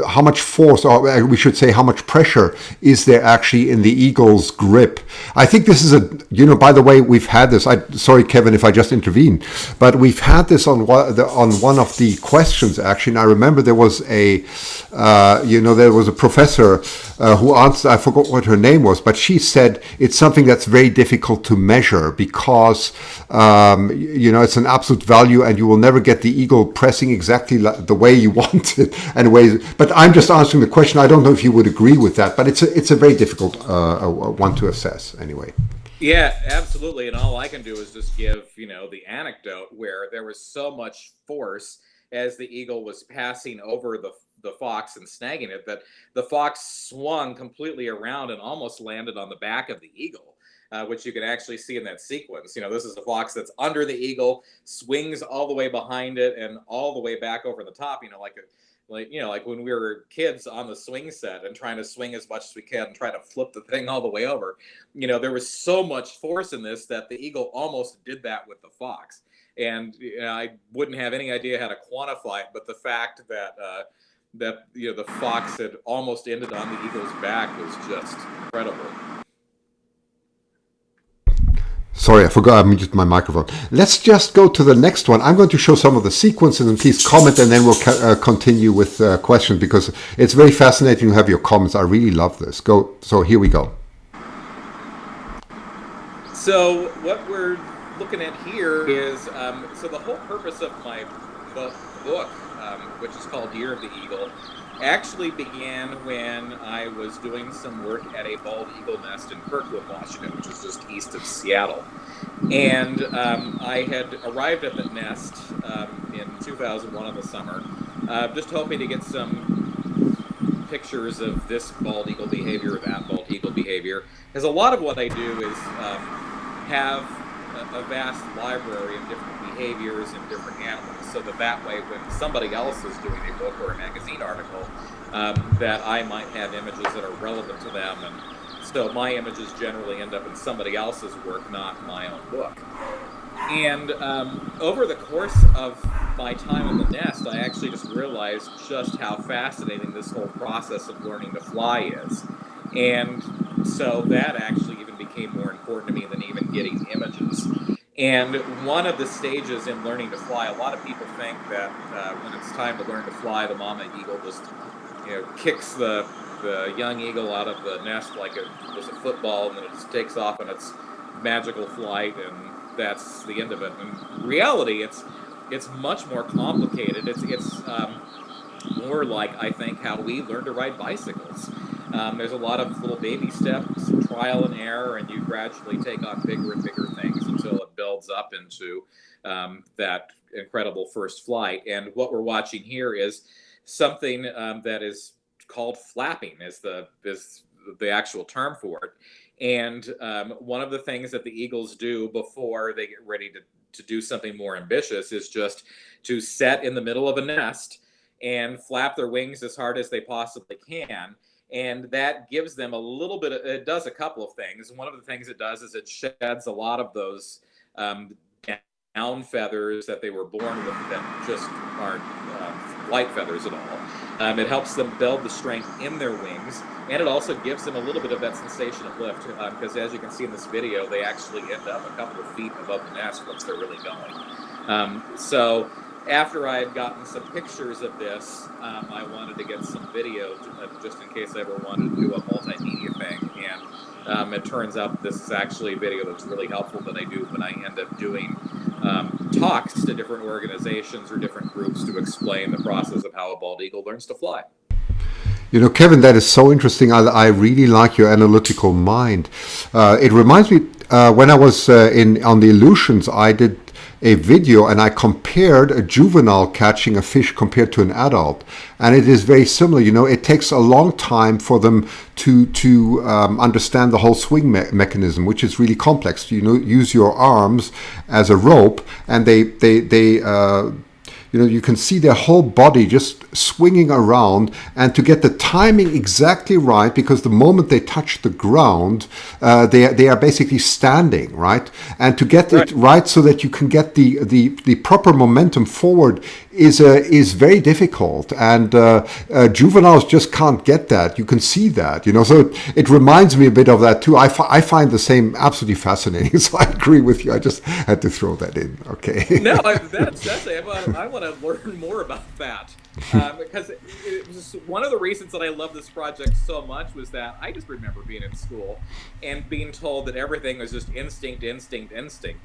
Speaker 1: How much force, or we should say, how much pressure is there actually in the eagle's grip? I think this is by the way, we've had this. Sorry, Kevin, if I just intervene, but we've had this on one of the questions actually. And I remember there was a professor who answered. I forgot what her name was, but she said it's something that's very difficult to measure, because it's an absolute value, and you will never get the eagle pressing exactly the way you want it. But I'm just answering the question. I don't know if you would agree with that, but it's a very difficult one to assess anyway.
Speaker 2: Yeah, absolutely. And all I can do is just give, the anecdote where there was so much force as the eagle was passing over the fox and snagging it, that the fox swung completely around and almost landed on the back of the eagle. Which you can actually see in that sequence. This is a fox that's under the eagle, swings all the way behind it and all the way back over the top. Like when we were kids on the swing set and trying to swing as much as we can and try to flip the thing all the way over. There was so much force in this that the eagle almost did that with the fox. And I wouldn't have any idea how to quantify it, but the fact that the fox had almost ended on the eagle's back was just incredible.
Speaker 1: Sorry, I forgot I muted my microphone. Let's just go to the next one. I'm going to show some of the sequences, and please comment, and then we'll continue with questions, because it's very fascinating to have your comments. I really love this. So here we go.
Speaker 2: So what we're looking at here is, so the whole purpose of my book, which is called Year of the Eagle, actually began when I was doing some work at a bald eagle nest in Kirkwood, Washington, which is just east of Seattle. And I had arrived at the nest in 2001 in the summer, just hoping to get some pictures of this bald eagle behavior or that bald eagle behavior. Because a lot of what I do is have a vast library of different behaviors and different animals, so that way when somebody else is doing a book or a magazine article, that I might have images that are relevant to them, and so my images generally end up in somebody else's work, not my own book. And over the course of my time in the nest, I actually just realized just how fascinating this whole process of learning to fly is. And so that actually even became more important to me than even getting images. And one of the stages in learning to fly, a lot of people think that when it's time to learn to fly, the mama eagle just kicks the young eagle out of the nest like it was a football, and then it just takes off on its magical flight, and that's the end of it. In reality, it's much more complicated. It's more like, I think, how we learn to ride bicycles. There's a lot of little baby steps, trial and error, and you gradually take on bigger and bigger things until it builds up into that incredible first flight. And what we're watching here is something that is called flapping, is the actual term for it. And one of the things that the eagles do before they get ready to do something more ambitious is just to set in the middle of a nest and flap their wings as hard as they possibly can. And that gives them a little bit it does a couple of things. One of the things it does is it sheds a lot of those down feathers that they were born with that just aren't flight feathers at all. It helps them build the strength in their wings, and it also gives them a little bit of that sensation of lift, because as you can see in this video, they actually end up a couple of feet above the nest once they're really going. So after I had gotten some pictures of this, I wanted to get some video just in case I ever wanted to do a multimedia thing. And it turns out this is actually a video that's really helpful that I do when I end up doing talks to different organizations or different groups to explain the process of how a bald eagle learns to fly.
Speaker 1: You know, Kevin, that is so interesting. I really like your analytical mind. It reminds me, when I was on the Aleutians, I did a video and I compared a juvenile catching a fish compared to an adult, and it is very similar. You know, it takes a long time for them to understand the whole swing mechanism, which is really complex. You know, use your arms as a rope, and they you know, you can see their whole body just swinging around, and to get the timing exactly right, because the moment they touch the ground, they are basically standing, right? And to get it right so that you can get the proper momentum forward is very difficult, and juveniles just can't get that. You can see that, you know. So it reminds me a bit of that too. I find the same absolutely fascinating. So I agree with you. I just had to throw that in. Okay.
Speaker 2: No, I want to learn more about that, because it was one of the reasons that I love this project so much was that I just remember being in school and being told that everything was just instinct,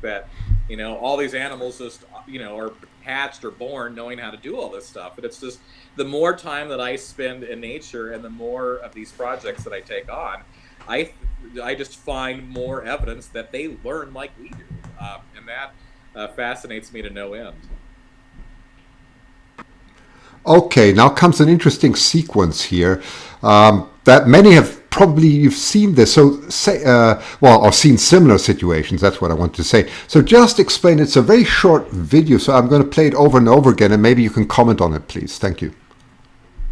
Speaker 2: that, you know, all these animals just, you know, are hatched or born knowing how to do all this stuff. But it's just the more time that I spend in nature and the more of these projects that I take on, I just find more evidence that they learn like we do, and that fascinates me to no end.
Speaker 1: Okay, now comes an interesting sequence here that many have probably you've seen this. So say, or seen similar situations. That's what I want to say. So just explain. It's a very short video, so I'm going to play it over and over again, and maybe you can comment on it, please. Thank you.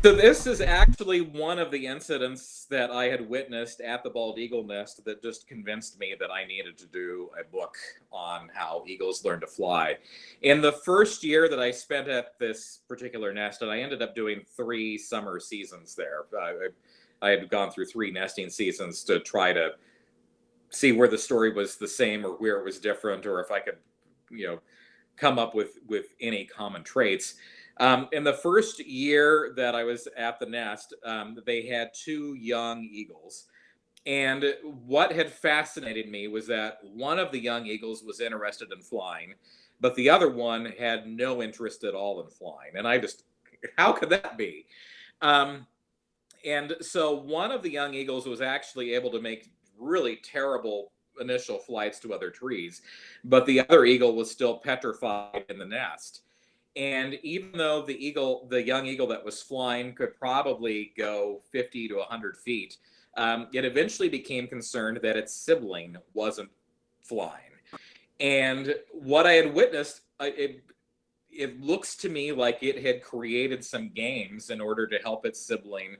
Speaker 2: So this is actually one of the incidents that I had witnessed at the bald eagle nest that just convinced me that I needed to do a book on how eagles learn to fly. In the first year that I spent at this particular nest, and I ended up doing 3 summer seasons there. I had gone through 3 nesting seasons to try to see where the story was the same or where it was different, or if I could, you know, come up with any common traits. In the first year that I was at the nest, they had 2 young eagles. And what had fascinated me was that one of the young eagles was interested in flying, but the other one had no interest at all in flying. And I just, how could that be? And so one of the young eagles was actually able to make really terrible initial flights to other trees, but the other eagle was still petrified in the nest. And even though the young eagle that was flying could probably go 50 to 100 feet, it eventually became concerned that its sibling wasn't flying. And what I had witnessed, it looks to me like it had created some games in order to help its sibling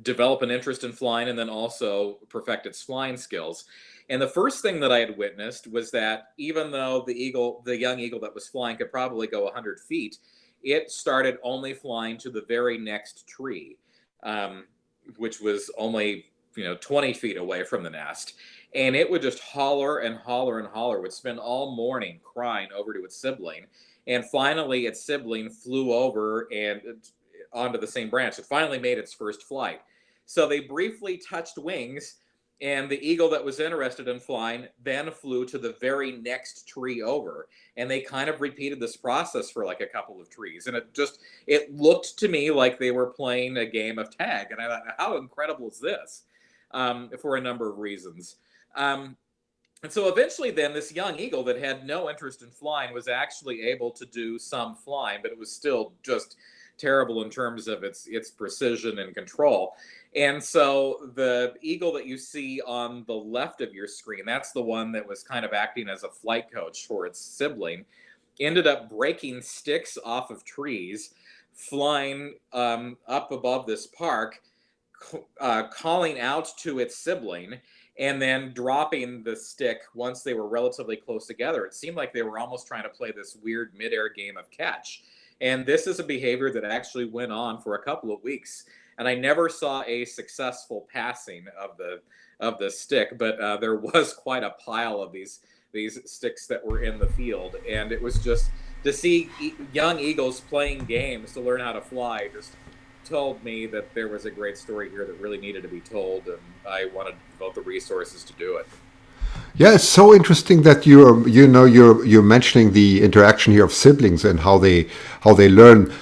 Speaker 2: develop an interest in flying and then also perfect its flying skills. And the first thing that I had witnessed was that even though the young eagle that was flying could probably go 100 feet, it started only flying to the very next tree, which was only 20 feet away from the nest. And it would just holler and holler and holler, would spend all morning crying over to its sibling. And finally, its sibling flew over and onto the same branch. It finally made its first flight. So they briefly touched wings, and the eagle that was interested in flying then flew to the very next tree over. And they kind of repeated this process for like a couple of trees. And it looked to me like they were playing a game of tag. And I thought, how incredible is this? For a number of reasons. And so eventually then this young eagle that had no interest in flying was actually able to do some flying, but it was still just terrible in terms of its precision and control. And so the eagle that you see on the left of your screen, that's the one that was kind of acting as a flight coach for its sibling, ended up breaking sticks off of trees, flying up above this park, calling out to its sibling, and then dropping the stick once they were relatively close together. It seemed like they were almost trying to play this weird midair game of catch. And this is a behavior that actually went on for a couple of weeks. And I never saw a successful passing of the stick, but there was quite a pile of these sticks that were in the field, and it was just to see young eagles playing games to learn how to fly just told me that there was a great story here that really needed to be told, and I wanted to devote the resources to do it.
Speaker 1: Yeah, it's so interesting that you're mentioning the interaction here of siblings and how they learn.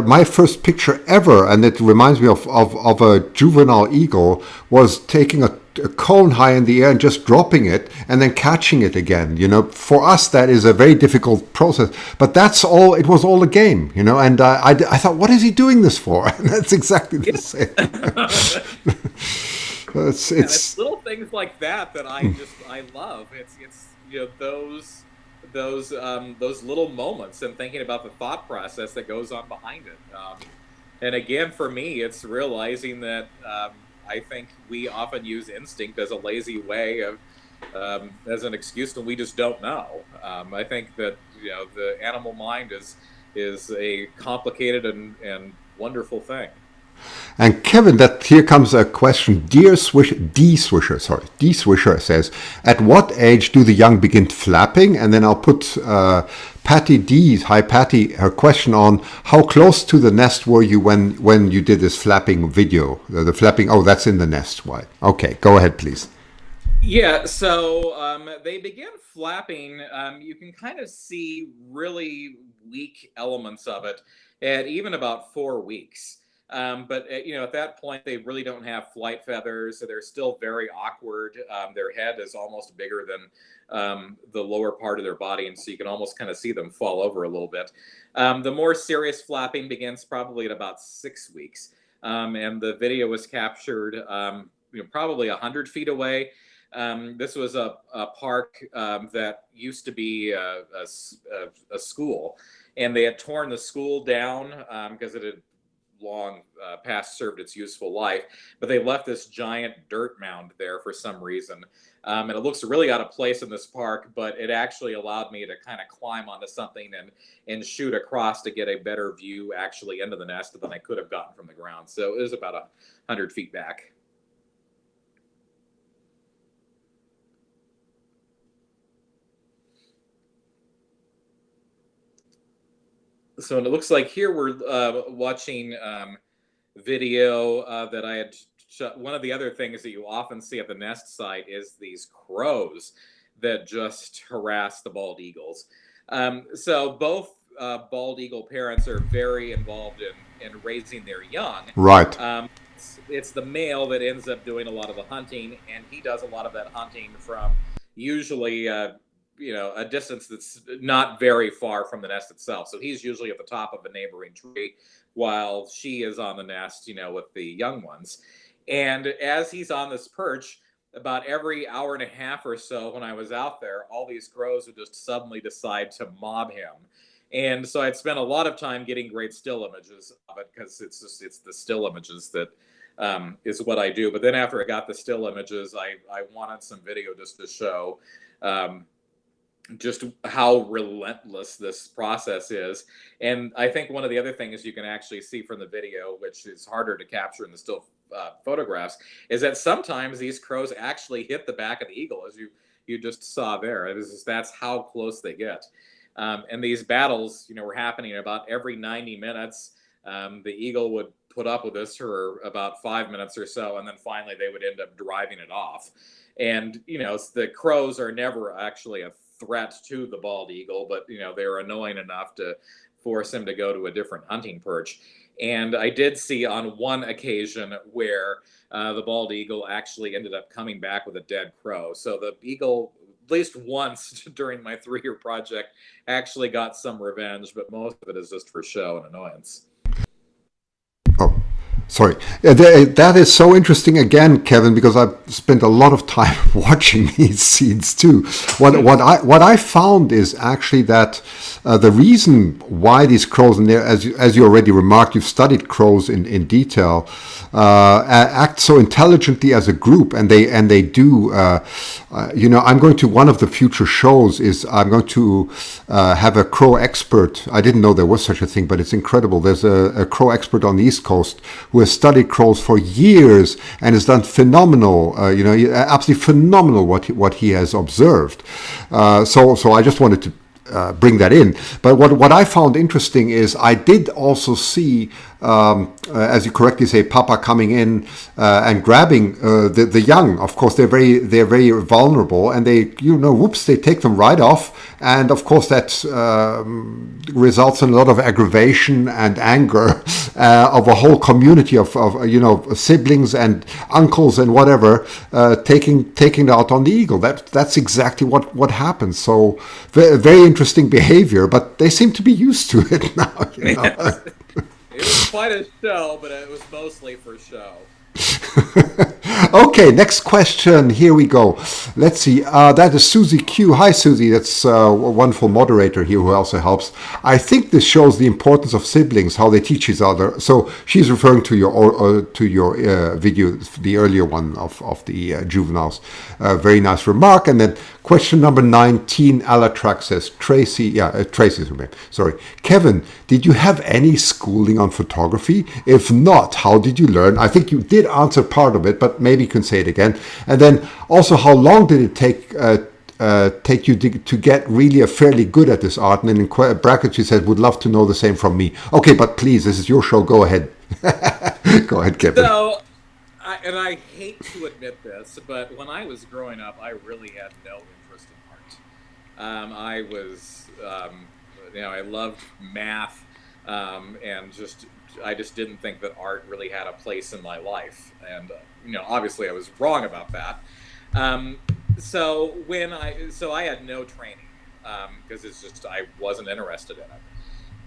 Speaker 1: My first picture ever, and it reminds me of a juvenile eagle, was taking a cone high in the air and just dropping it and then catching it again. For us that is a very difficult process, but that's all. It was all a game, And I thought, what is he doing this for? And that's exactly the same.
Speaker 2: It's little things like that that I love. It's those little moments and thinking about the thought process that goes on behind it. And again, for me, it's realizing that I think we often use instinct as a lazy way of as an excuse when we just don't know. I think that the animal mind is a complicated and wonderful thing.
Speaker 1: And Kevin, that here comes a question. D Swisher says, at what age do the young begin flapping? And then I'll put Patty D, hi Patty, her question on how close to the nest were you when you did this flapping video? The flapping, oh, that's in the nest. Why? Okay, go ahead, please.
Speaker 2: Yeah, so they begin flapping. You can kind of see really weak elements of it at even about 4 weeks. But at that point, they really don't have flight feathers, so they're still very awkward. Their head is almost bigger than the lower part of their body, and so you can almost kind of see them fall over a little bit. The more serious flapping begins probably at about 6 weeks, and the video was captured probably 100 feet away. This was a park that used to be a school, and they had torn the school down because it had long past served its useful life, but they left this giant dirt mound there for some reason. And it looks really out of place in this park, but it actually allowed me to kind of climb onto something and shoot across to get a better view actually into the nest than I could have gotten from the ground. So it was about 100 feet back. So it looks like here we're watching video that I had shot. One of the other things that you often see at the nest site is these crows that just harass the bald eagles. So both bald eagle parents are very involved in raising their young.
Speaker 1: Right.
Speaker 2: It's the male that ends up doing a lot of the hunting, and he does a lot of that hunting from usually a distance that's not very far from the nest itself. So he's usually at the top of a neighboring tree while she is on the nest, with the young ones. And as he's on this perch, about every hour and a half or so when I was out there, all these crows would just suddenly decide to mob him. And so I'd spent a lot of time getting great still images of it because it's the still images that is what I do. But then after I got the still images, I wanted some video just to show just how relentless this process is. And I think one of the other things you can actually see from the video, which is harder to capture in the still photographs, is that sometimes these crows actually hit the back of the eagle, as you just saw there. That's how close they get. And these battles, were happening about every 90 minutes. The eagle would put up with this for about 5 minutes or so, and then finally they would end up driving it off. And the crows are never actually a threat to the bald eagle, but they were annoying enough to force him to go to a different hunting perch. And I did see on one occasion where the bald eagle actually ended up coming back with a dead crow. So the eagle, at least once during my 3-year project, actually got some revenge, but most of it is just for show and annoyance.
Speaker 1: Oh, sorry. That is so interesting again, Kevin, because I've spent a lot of time watching these scenes too. What I found is actually that the reason why these crows, and as you already remarked, you've studied crows in detail, act so intelligently as a group, and they do. I'm going to one of the future shows is I'm going to have a crow expert. I didn't know there was such a thing, but it's incredible. There's a crow expert on the East Coast who has studied crows for years and has done phenomenal. Absolutely phenomenal what he has observed. So I just wanted to bring that in. But what I found interesting is I did also see, as you correctly say, Papa coming in and grabbing the young. Of course, they're very vulnerable, and they take them right off, and of course that results in a lot of aggravation and anger of a whole community of siblings and uncles and whatever taking it out on the eagle. That's exactly what happens. So very interesting behavior, but they seem to be used to it now.
Speaker 2: Yes. It was quite a show, but it was mostly for show.
Speaker 1: Okay, next question. Here we go. Let's see. That is Susie Q. Hi, Susie. That's a wonderful moderator here who also helps. I think this shows the importance of siblings, how they teach each other. So she's referring to your video, the earlier one of the juveniles. Very nice remark. And then question number 19, Alatrack says, Tracy's name. Sorry. Kevin, did you have any schooling on photography? If not, how did you learn? I think you did answer part of it, but maybe you can say it again. And then also, how long did it take you to get really fairly good at this art? And then in brackets she said, would love to know the same from me. Okay, but please, this is your show. Go ahead. Go ahead, Kevin.
Speaker 2: So, I hate to admit this, but when I was growing up, I really had no interest in art. I was, I loved math, and I just didn't think that art really had a place in my life. And, obviously I was wrong about that. So I had no training, because I wasn't interested in it.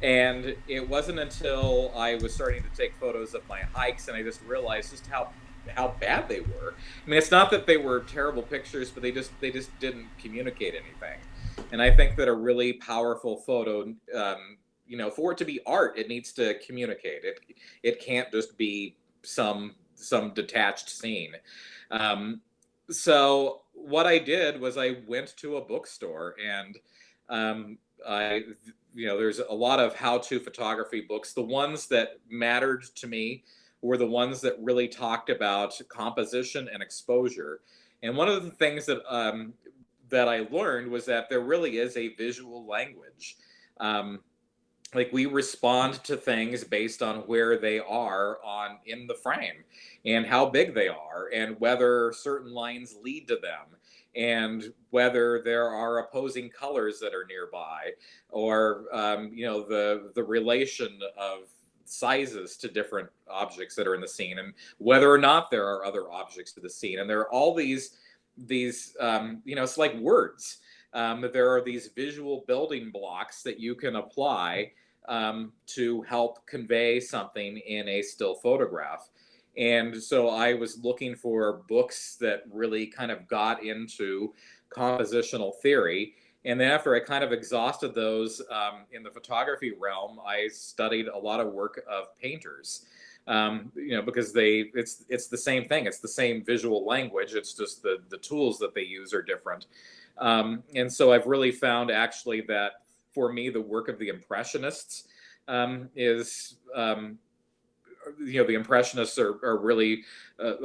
Speaker 2: And it wasn't until I was starting to take photos of my hikes and I just realized just how bad they were. I mean, it's not that they were terrible pictures, but they just didn't communicate anything. And I think that a really powerful photo, for it to be art, it needs to communicate. It can't just be some detached scene. So what I did was I went to a bookstore, and there's a lot of how-to photography books. The ones that mattered to me were the ones that really talked about composition and exposure. And one of the things that I learned was that there really is a visual language. Like, we respond to things based on where they are in the frame and how big they are and whether certain lines lead to them and whether there are opposing colors that are nearby, or the relation of sizes to different objects that are in the scene, and whether or not there are other objects to the scene. And there are all these it's like words. There are these visual building blocks that you can apply to help convey something in a still photograph. And so I was looking for books that really kind of got into compositional theory. And then after I kind of exhausted those in the photography realm, I studied a lot of work of painters. Because it's the same thing. It's the same visual language. It's just the tools that they use are different. And so I've really found actually that for me, the work of the Impressionists is, the Impressionists are really,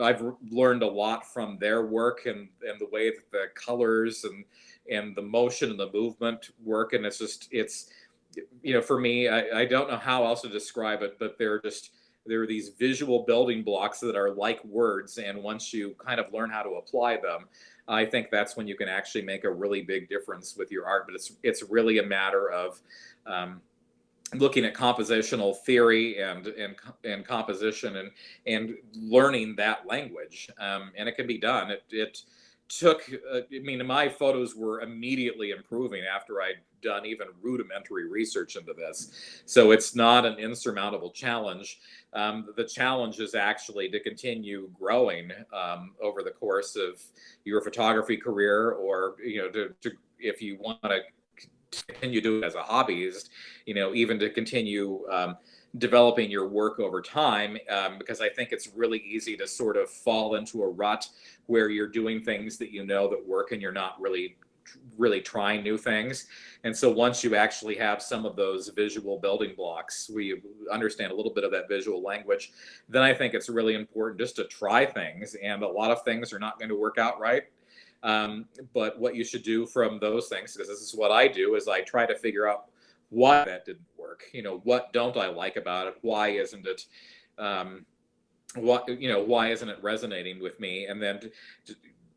Speaker 2: I've learned a lot from their work and the way that the colors and the motion and the movement work. And it's for me, I don't know how else to describe it, but there are these visual building blocks that are like words. And once you kind of learn how to apply them, I think that's when you can actually make a really big difference with your art. But it's really a matter of um, looking at compositional theory and composition and learning that language, and it can be done. It took I mean, my photos were immediately improving after I'd done even rudimentary research into this, so it's not an insurmountable challenge. The challenge is actually to continue growing over the course of your photography career, or if you want to continue doing it as a hobbyist, even to continue developing your work over time, because I think it's really easy to sort of fall into a rut where you're doing things that that work, and you're not really trying new things. And so once you actually have some of those visual building blocks, where you understand a little bit of that visual language, then I think it's really important just to try things. And a lot of things are not going to work out right. But what you should do from those things, because this is what I do, is I try to figure out why that didn't work. What don't I like about it? Why isn't it? Why isn't it resonating with me? And then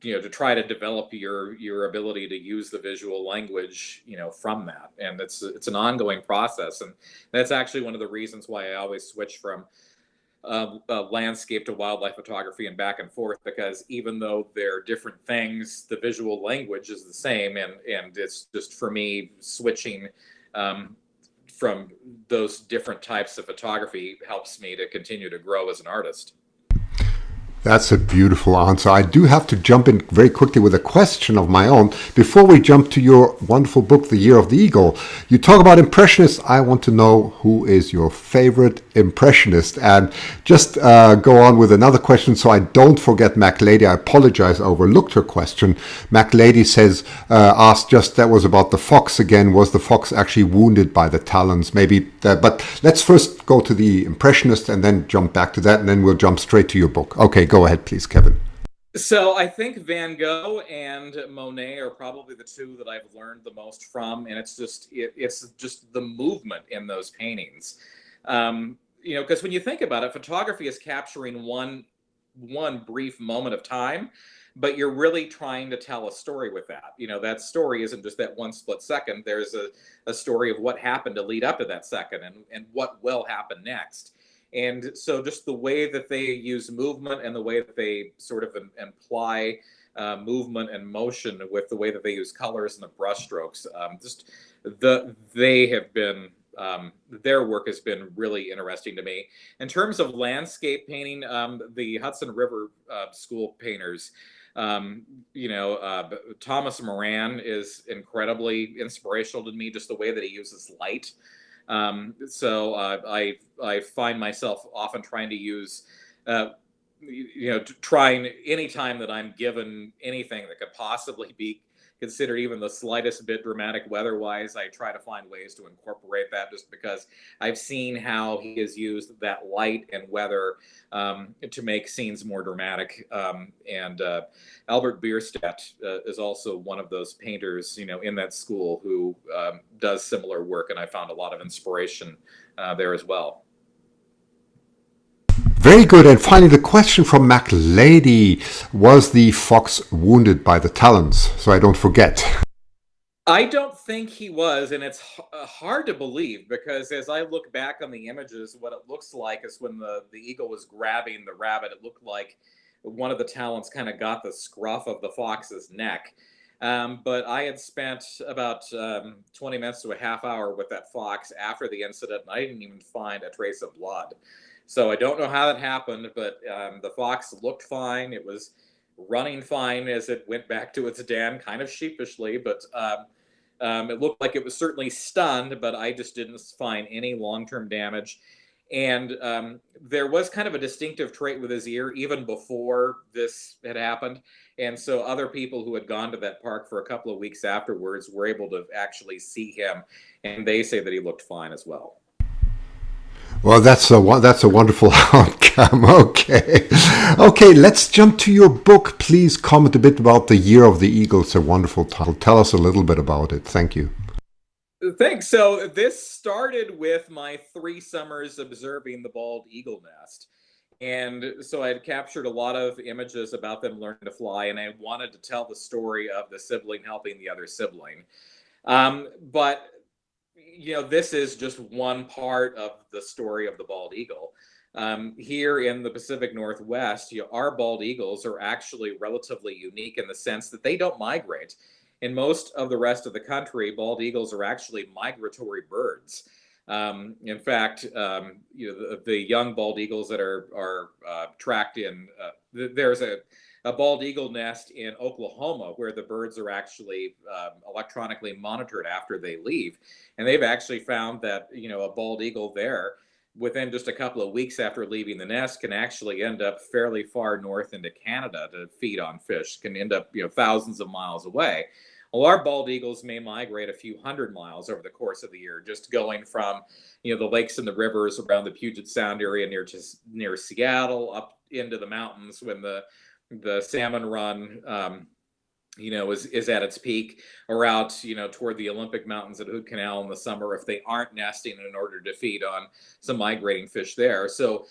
Speaker 2: to try to develop your ability to use the visual language, from that. And it's an ongoing process, and that's actually one of the reasons why I always switch from landscape to wildlife photography and back and forth, because even though they're different things, the visual language is the same, and it's just, for me, switching from those different types of photography helps me to continue to grow as an artist.
Speaker 1: That's a beautiful answer. I do have to jump in very quickly with a question of my own. Before we jump to your wonderful book, The Year of the Eagle, you talk about impressionists. I want to know who is your favorite impressionist. And just go on with another question so I don't forget Mac Lady. I apologize, I overlooked her question. Mac Lady asked just, that was about the fox again. Was the fox actually wounded by the talons? Maybe, but let's first go to the impressionist and then jump back to that, and then we'll jump straight to your book. Okay, go ahead, please, Kevin.
Speaker 2: So I think Van Gogh and Monet are probably the two that I've learned the most from, and it's just the movement in those paintings. Because when you think about it, photography is capturing one brief moment of time, but you're really trying to tell a story with that. That story isn't just that one split second. There's a story of what happened to lead up to that second, and what will happen next. And so just the way that they use movement, and the way that they sort of imply movement and motion with the way that they use colors and the brush strokes, they have been, their work has been really interesting to me. In terms of landscape painting, the Hudson River School painters, Thomas Moran is incredibly inspirational to me, just the way that he uses light. So I find myself often trying to use, trying any time that I'm given anything that could possibly be considered even the slightest bit dramatic weather-wise, I try to find ways to incorporate that, just because I've seen how he has used that light and weather to make scenes more dramatic. And Albert Bierstadt is also one of those painters, in that school, who does similar work, and I found a lot of inspiration there as well.
Speaker 1: Very good. And finally, the question from Mac Lady: was the fox wounded by the talons? So I don't forget.
Speaker 2: I don't think he was, and it's hard to believe, because as I look back on the images, what it looks like is when the eagle was grabbing the rabbit, it looked like one of the talons kind of got the scruff of the fox's neck. But I had spent about 20 minutes to a half hour with that fox after the incident, and I didn't even find a trace of blood. So I don't know how that happened, but the fox looked fine. It was running fine as it went back to its den, kind of sheepishly, but it looked like it was certainly stunned, but I just didn't find any long-term damage. And there was kind of a distinctive trait with his ear even before this had happened. And so other people who had gone to that park for a couple of weeks afterwards were able to actually see him, and they say that he looked fine as well.
Speaker 1: Well, that's a wonderful outcome. Okay. Okay, let's jump to your book. Please comment a bit about The Year of the Eagle. It's a wonderful title. Tell us a little bit about it. Thank you.
Speaker 2: Thanks. So this started with my 3 summers observing the bald eagle nest. And so I had captured a lot of images about them learning to fly, and I wanted to tell the story of the sibling helping the other sibling. But this is just one part of the story of the bald eagle. Here in the Pacific Northwest, our bald eagles are actually relatively unique in the sense that they don't migrate. In most of the rest of the country, bald eagles are actually migratory birds. In fact, the young bald eagles that are tracked in, there's a bald eagle nest in Oklahoma where the birds are actually electronically monitored after they leave. And they've actually found that, a bald eagle there within just a couple of weeks after leaving the nest can actually end up fairly far north into Canada to feed on fish, can end up, thousands of miles away. Well, our bald eagles may migrate a few hundred miles over the course of the year, just going from, the lakes and the rivers around the Puget Sound area near Seattle up into the mountains when the salmon run, is at its peak, or out, toward the Olympic Mountains at Hood Canal in the summer if they aren't nesting in order to feed on some migrating fish there. So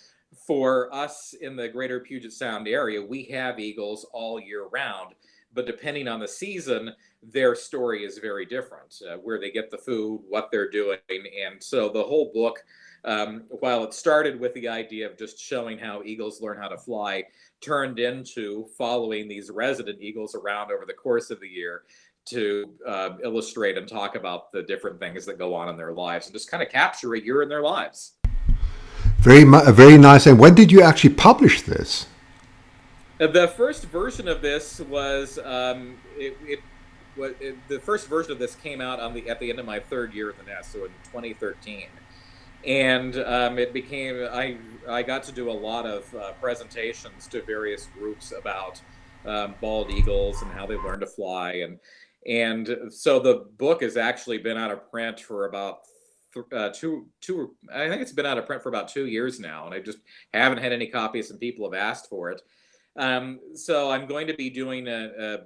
Speaker 2: for us in the greater Puget Sound area, we have eagles all year round, but depending on the season, their story is very different, where they get the food, what they're doing. And so the whole book, while it started with the idea of just showing how eagles learn how to fly, turned into following these resident eagles around over the course of the year to illustrate and talk about the different things that go on in their lives and just kind of capture a year in their lives.
Speaker 1: Very nice. And when did you actually publish this?
Speaker 2: The first version of this was the first version of this came out at the end of my third year in the nest, so in 2013. And it became, I got to do a lot of presentations to various groups about bald eagles and how they learn to fly. And so the book has actually been out of print for about I think it's been out of print for about 2 years now, and I just haven't had any copies, and people have asked for it. So I'm going to be doing a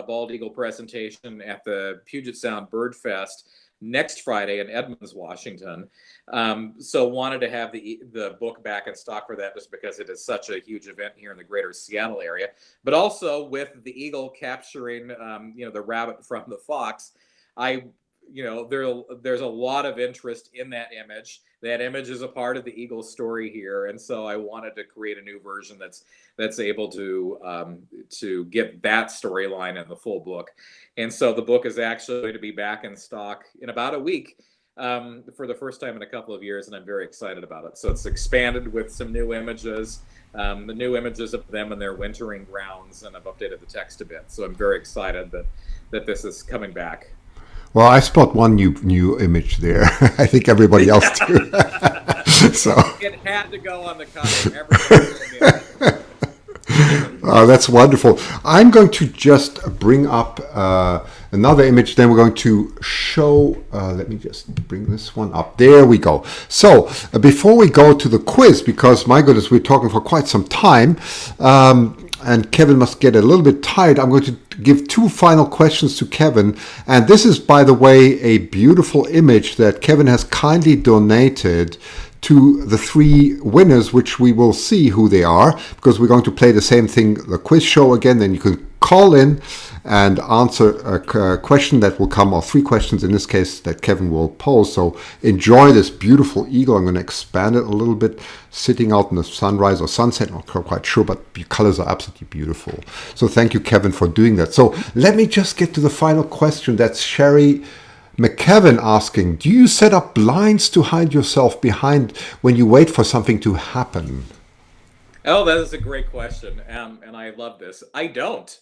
Speaker 2: bald eagle presentation at the Puget Sound Bird Fest next Friday in Edmonds, Washington. So wanted to have the book back in stock for that, just because it is such a huge event here in the greater Seattle area. But also with the eagle capturing, the rabbit from the fox, there's a lot of interest in that image. That image is a part of the eagle story here, and so I wanted to create a new version that's able to get that storyline in the full book. And so the book is actually going to be back in stock in about a week, for the first time in a couple of years, and I'm very excited about it. So it's expanded with some new images, the new images of them and their wintering grounds, and I've updated the text a bit. So I'm very excited that this is coming back.
Speaker 1: Well, I spot one new image there. I think everybody else too. So
Speaker 2: it had to go on the cover.
Speaker 1: That's wonderful. I'm going to just bring up another image. Then we're going to show. Let me just bring this one up. There we go. So before we go to the quiz, because my goodness, we're talking for quite some time. And Kevin must get a little bit tired. I'm going to give 2 final questions to Kevin. And this is, by the way, a beautiful image that Kevin has kindly donated to the 3 winners, which we will see who they are, because we're going to play the same thing, the quiz show again. Then you can call in and answer a question that will come, or 3 questions in this case that Kevin will pose. So enjoy this beautiful eagle. I'm going to expand it a little bit, sitting out in the sunrise or sunset, not quite sure, but the colors are absolutely beautiful. So thank you, Kevin, for doing that. So let me just get to the final question. That's Sherry McKevin asking, do you set up blinds to hide yourself behind when you wait for something to happen?
Speaker 2: Oh, that is a great question, and I love this. I don't.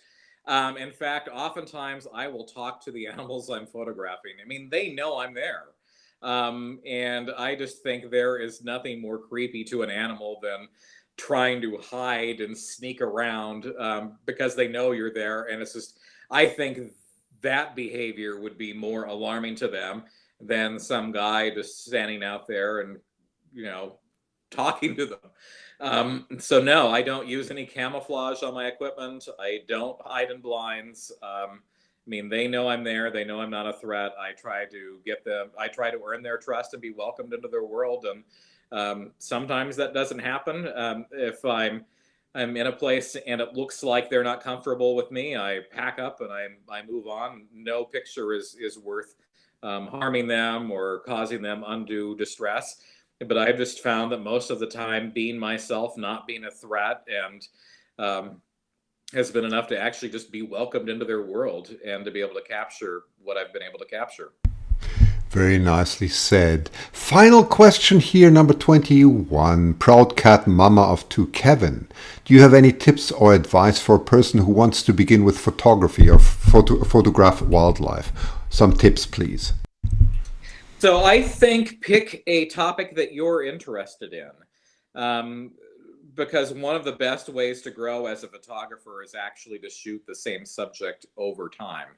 Speaker 2: In fact, oftentimes I will talk to the animals I'm photographing. I mean, they know I'm there. And I just think there is nothing more creepy to an animal than trying to hide and sneak around, because they know you're there. And it's just, I think that behavior would be more alarming to them than some guy just standing out there and, talking to them. So no, I don't use any camouflage on my equipment. I don't hide in blinds. I mean, they know I'm there. They know I'm not a threat. I try to earn their trust and be welcomed into their world. And sometimes that doesn't happen. If I'm in a place and it looks like they're not comfortable with me, I pack up and I move on. No picture is worth harming them or causing them undue distress. But I've just found that most of the time, being myself, not being a threat, and has been enough to actually just be welcomed into their world and to be able to capture what I've been able to capture.
Speaker 1: Very nicely said. Final question here, number 21. Proud cat mama of two, Kevin. Do you have any tips or advice for a person who wants to begin with photography or photograph wildlife? Some tips, please.
Speaker 2: So I think pick a topic that you're interested in. Because one of the best ways to grow as a photographer is actually to shoot the same subject over time.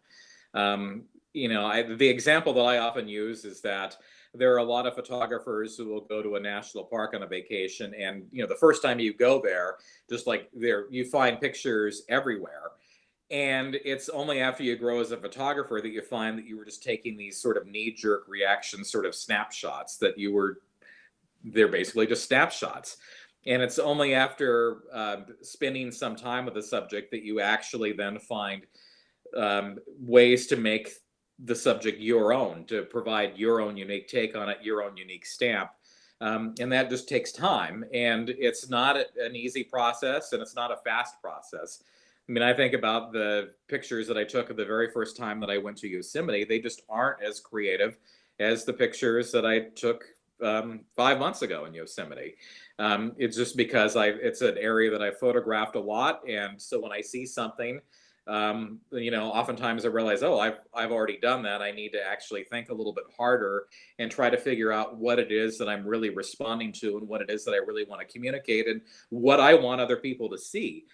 Speaker 2: The example that I often use is that there are a lot of photographers who will go to a national park on a vacation, and the first time you go there, just like you find pictures everywhere. And it's only after you grow as a photographer that you find that you were just taking these sort of knee-jerk reaction sort of snapshots, they're basically just snapshots. And it's only after spending some time with the subject that you actually then find ways to make the subject your own, to provide your own unique take on it, your own unique stamp. And that just takes time. And it's not an easy process, and it's not a fast process. I mean, I think about the pictures that I took the very first time that I went to Yosemite. They just aren't as creative as the pictures that I took 5 months ago in Yosemite. It's just because it's an area that I photographed a lot. And so when I see something, oftentimes I realize, oh, I've already done that. I need to actually think a little bit harder and try to figure out what it is that I'm really responding to and what it is that I really want to communicate and what I want other people to see.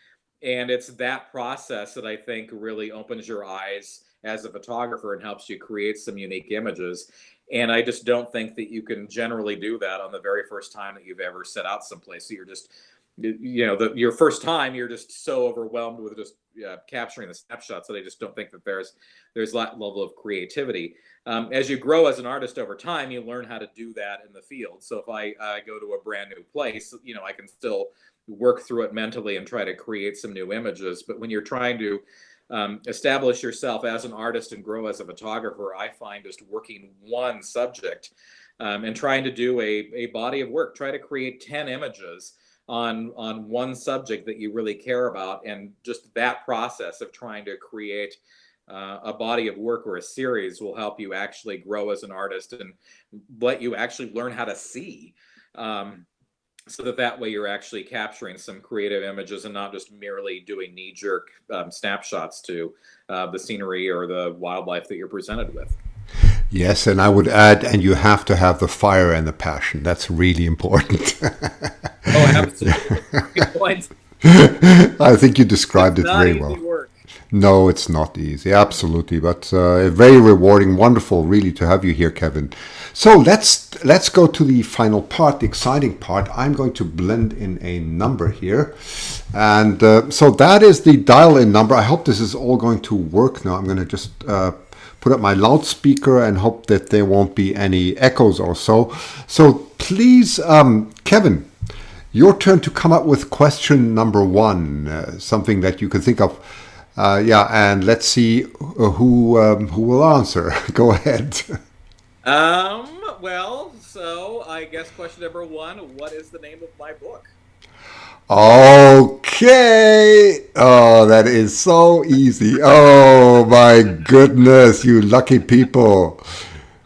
Speaker 2: And it's that process that I think really opens your eyes as a photographer and helps you create some unique images. And I just don't think that you can generally do that on the very first time that you've ever set out someplace. So you're just, your first time, you're just so overwhelmed with just capturing the snapshots that I just don't think that there's that level of creativity. As you grow as an artist over time, you learn how to do that in the field. So if I go to a brand new place, I can still work through it mentally and try to create some new images. But when you're trying to establish yourself as an artist and grow as a photographer, I find just working one subject and trying to do a body of work, try to create 10 images on one subject that you really care about. And just that process of trying to create a body of work or a series will help you actually grow as an artist and let you actually learn how to see. So that way you're actually capturing some creative images and not just merely doing knee-jerk snapshots to the scenery or the wildlife that you're presented with.
Speaker 1: Yes, and I would add, and you have to have the fire and the passion. That's really important.
Speaker 2: Oh, absolutely. Good point.
Speaker 1: I think you described it very well.
Speaker 2: Work.
Speaker 1: No, it's not easy, absolutely, but very rewarding, wonderful, really, to have you here, Kevin. So let's go to the final part, the exciting part. I'm going to blend in a number here, and so that is the dial-in number. I hope this is all going to work now. I'm going to just put up my loudspeaker and hope that there won't be any echoes or so. So please, Kevin, your turn to come up with question number 1, something that you can think of. And let's see who will answer. Go ahead.
Speaker 2: So I guess question number 1, what is the name of my book?
Speaker 1: Okay. Oh, that is so easy. Oh my goodness, you lucky people.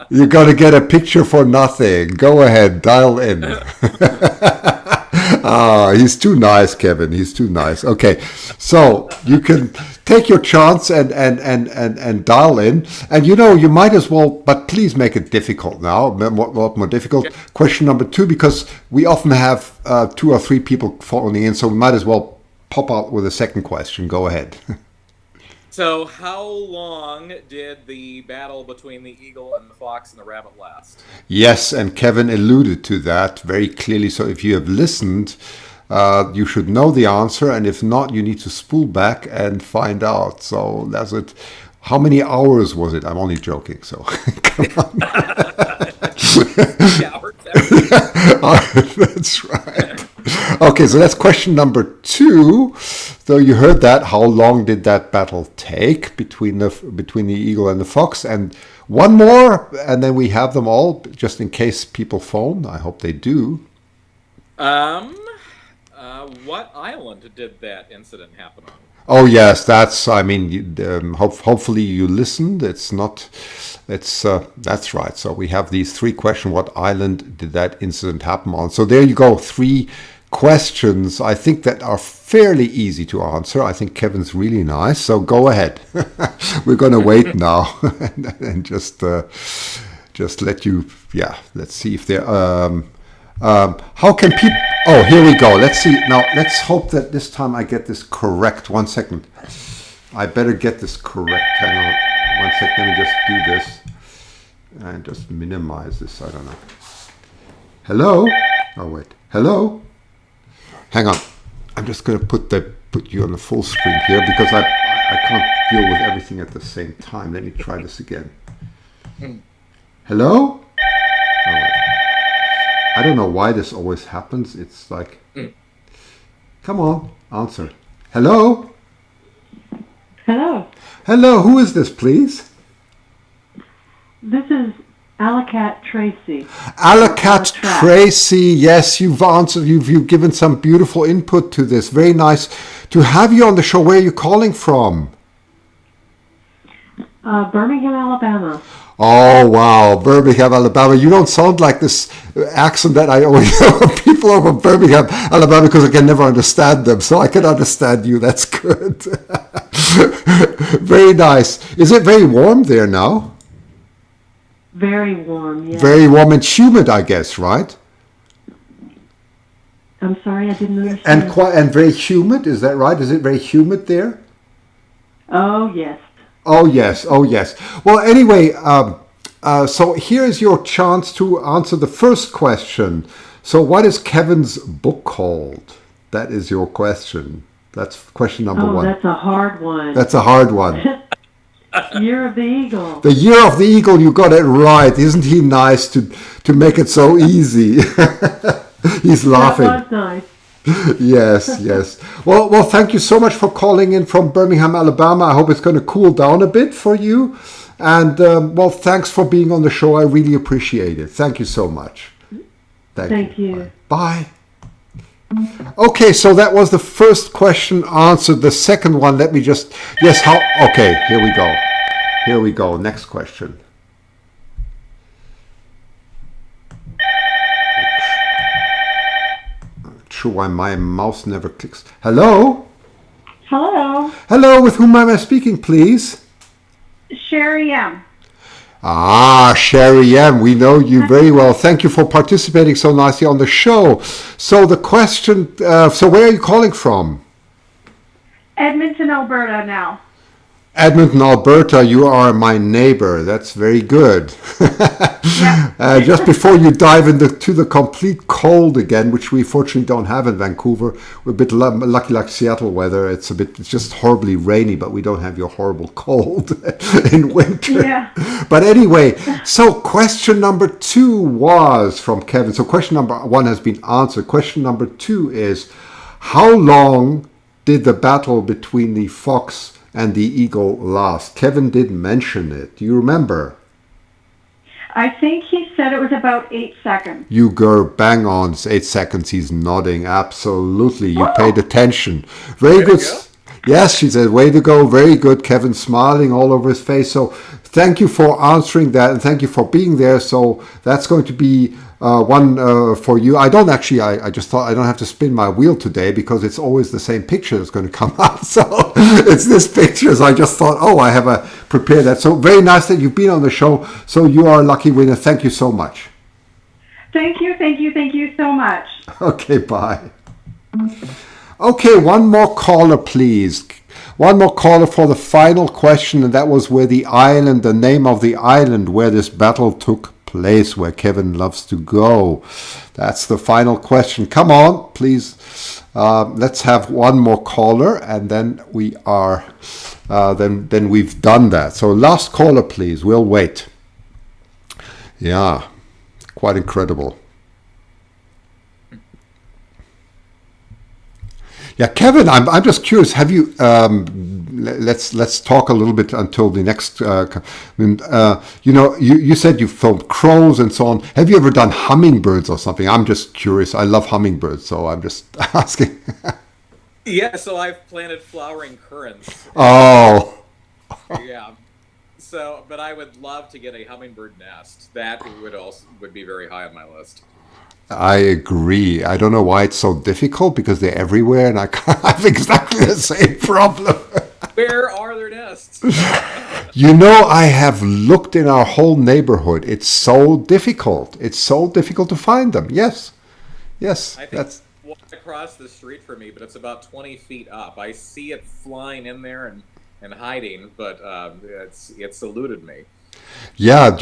Speaker 1: You're going to get a picture for nothing. Go ahead, dial in. He's too nice, Kevin. He's too nice. Okay, so you can take your chance and dial in. And you might as well, but please make it difficult now, more difficult. Okay. Question number 2, because we often have 2 or 3 people phoning in, so we might as well pop out with a second question. Go ahead.
Speaker 2: So how long did the battle between the eagle and the fox and the rabbit last?
Speaker 1: Yes, and Kevin alluded to that very clearly. So if you have listened, you should know the answer. And if not, you need to spool back and find out. So that's it. How many hours was it? I'm only joking, so come on. That's right. Okay, so that's question number 2. So you heard that. How long did that battle take between the eagle and the fox? And one more, and then we have them all, just in case people phone. I hope they do.
Speaker 2: What island did that incident happen on?
Speaker 1: Oh yes, that's. I mean, hopefully you listened. That's right. So we have these 3 questions. What island did that incident happen on? So there you go. 3 questions. I think that are fairly easy to answer. I think Kevin's really nice. So go ahead. We're going to wait now and just let you. Yeah. Let's see if there. How can people? Oh, here we go. Let's see. Now, let's hope that this time I get this correct. 1 second. I better get this correct. Hang on. 1 second. Let me just do this. And just minimize this. I don't know. Hello? Oh, wait. Hello? Hang on. I'm just going to put you on the full screen here because I can't deal with everything at the same time. Let me try this again. Hello? Oh, wait. I don't know why this always happens. It's like, come on, answer. Hello?
Speaker 3: Hello.
Speaker 1: Hello, who is this, please?
Speaker 3: This is Alacat Tracy.
Speaker 1: Alacat Tracy, yes, you've answered, you've given some beautiful input to this. Very nice to have you on the show. Where are you calling from?
Speaker 3: Birmingham, Alabama.
Speaker 1: Oh, wow. Birmingham, Alabama. You don't sound like this accent that I always have of people over Birmingham, Alabama, because I can never understand them. So I can understand you. That's good. Very nice. Is it very warm there now?
Speaker 3: Very warm, yeah.
Speaker 1: Very warm and humid, I guess, right?
Speaker 3: I'm sorry, I didn't understand.
Speaker 1: And very humid, is that right? Is it very humid there?
Speaker 3: Oh, yes.
Speaker 1: Oh, yes. Oh, yes. Well, anyway, so here's your chance to answer the first question. So what is Kevin's book called? That is your question. That's question number 1.
Speaker 3: Oh, that's a hard one.
Speaker 1: That's a hard one.
Speaker 3: Year of the Eagle.
Speaker 1: The Year of the Eagle, you got it right. Isn't he nice to make it so easy? He's laughing.
Speaker 3: That was nice.
Speaker 1: Yes, yes. Well, thank you so much for calling in from Birmingham, Alabama. I hope it's going to cool down a bit for you. And, well, thanks for being on the show. I really appreciate it. Thank you so much. Thank you. Bye. Okay, so that was the first question answered. The second one, let me just... Yes, how... Okay, here we go. Here we go. Next question. Sure why my mouse never clicks. Hello?
Speaker 4: Hello.
Speaker 1: Hello, with whom am I speaking, please?
Speaker 4: Sherry M.
Speaker 1: Ah, Sherry M. We know you very well. Thank you for participating so nicely on the show. So the question, so where are you calling from?
Speaker 4: Edmonton, Alberta now.
Speaker 1: Edmonton, Alberta, you are my neighbor. That's very good.
Speaker 4: Yeah.
Speaker 1: Just before you dive into the complete cold again, which we fortunately don't have in Vancouver, we're a bit lucky like Seattle weather. It's just horribly rainy, but we don't have your horrible cold in winter.
Speaker 4: Yeah.
Speaker 1: But anyway, so question number 2 was from Kevin. So question number 1 has been answered. Question number 2 is, how long did the battle between the fox and the eagle last? Kevin did mention it. Do you remember?
Speaker 4: I think he said it was about 8 seconds.
Speaker 1: You go bang on. 8 seconds. He's nodding. Absolutely. You paid attention. Very good. Yes, she said, way to go. Very good. Kevin smiling all over his face. So thank you for answering that, and thank you for being there. So that's going to be one for you. I just thought I don't have to spin my wheel today because it's always the same picture that's going to come up. So it's this picture. So I just thought, I have prepared that. So very nice that you've been on the show. So you are a lucky winner. Thank you so much.
Speaker 4: Thank you so much.
Speaker 1: Okay, bye. Okay, one more caller, please. One more caller for the final question, and that was where the name of the island where this battle took place where Kevin loves to go? That's the final question. Come on, please. Let's have one more caller, and then we are. Then we've done that. So last caller, please. We'll wait. Yeah, quite incredible. Yeah, Kevin, I'm just curious. Have you? Let's talk a little bit until the next. You said you filmed crows and so on. Have you ever done hummingbirds or something? I'm just curious. I love hummingbirds, so I'm just asking.
Speaker 2: Yeah, so I've planted flowering currants.
Speaker 1: Oh.
Speaker 2: Yeah. So, but I would love to get a hummingbird nest. That would be very high on my list.
Speaker 1: I agree. I don't know why it's so difficult because they're everywhere, and I have exactly the same problem.
Speaker 2: Where are their nests?
Speaker 1: I have looked in our whole neighborhood. It's so difficult. It's so difficult to find them. Yes. I think that's one
Speaker 2: across the street from me, but it's about 20 feet up. I see it flying in there and hiding, but it's eluded me. Yeah.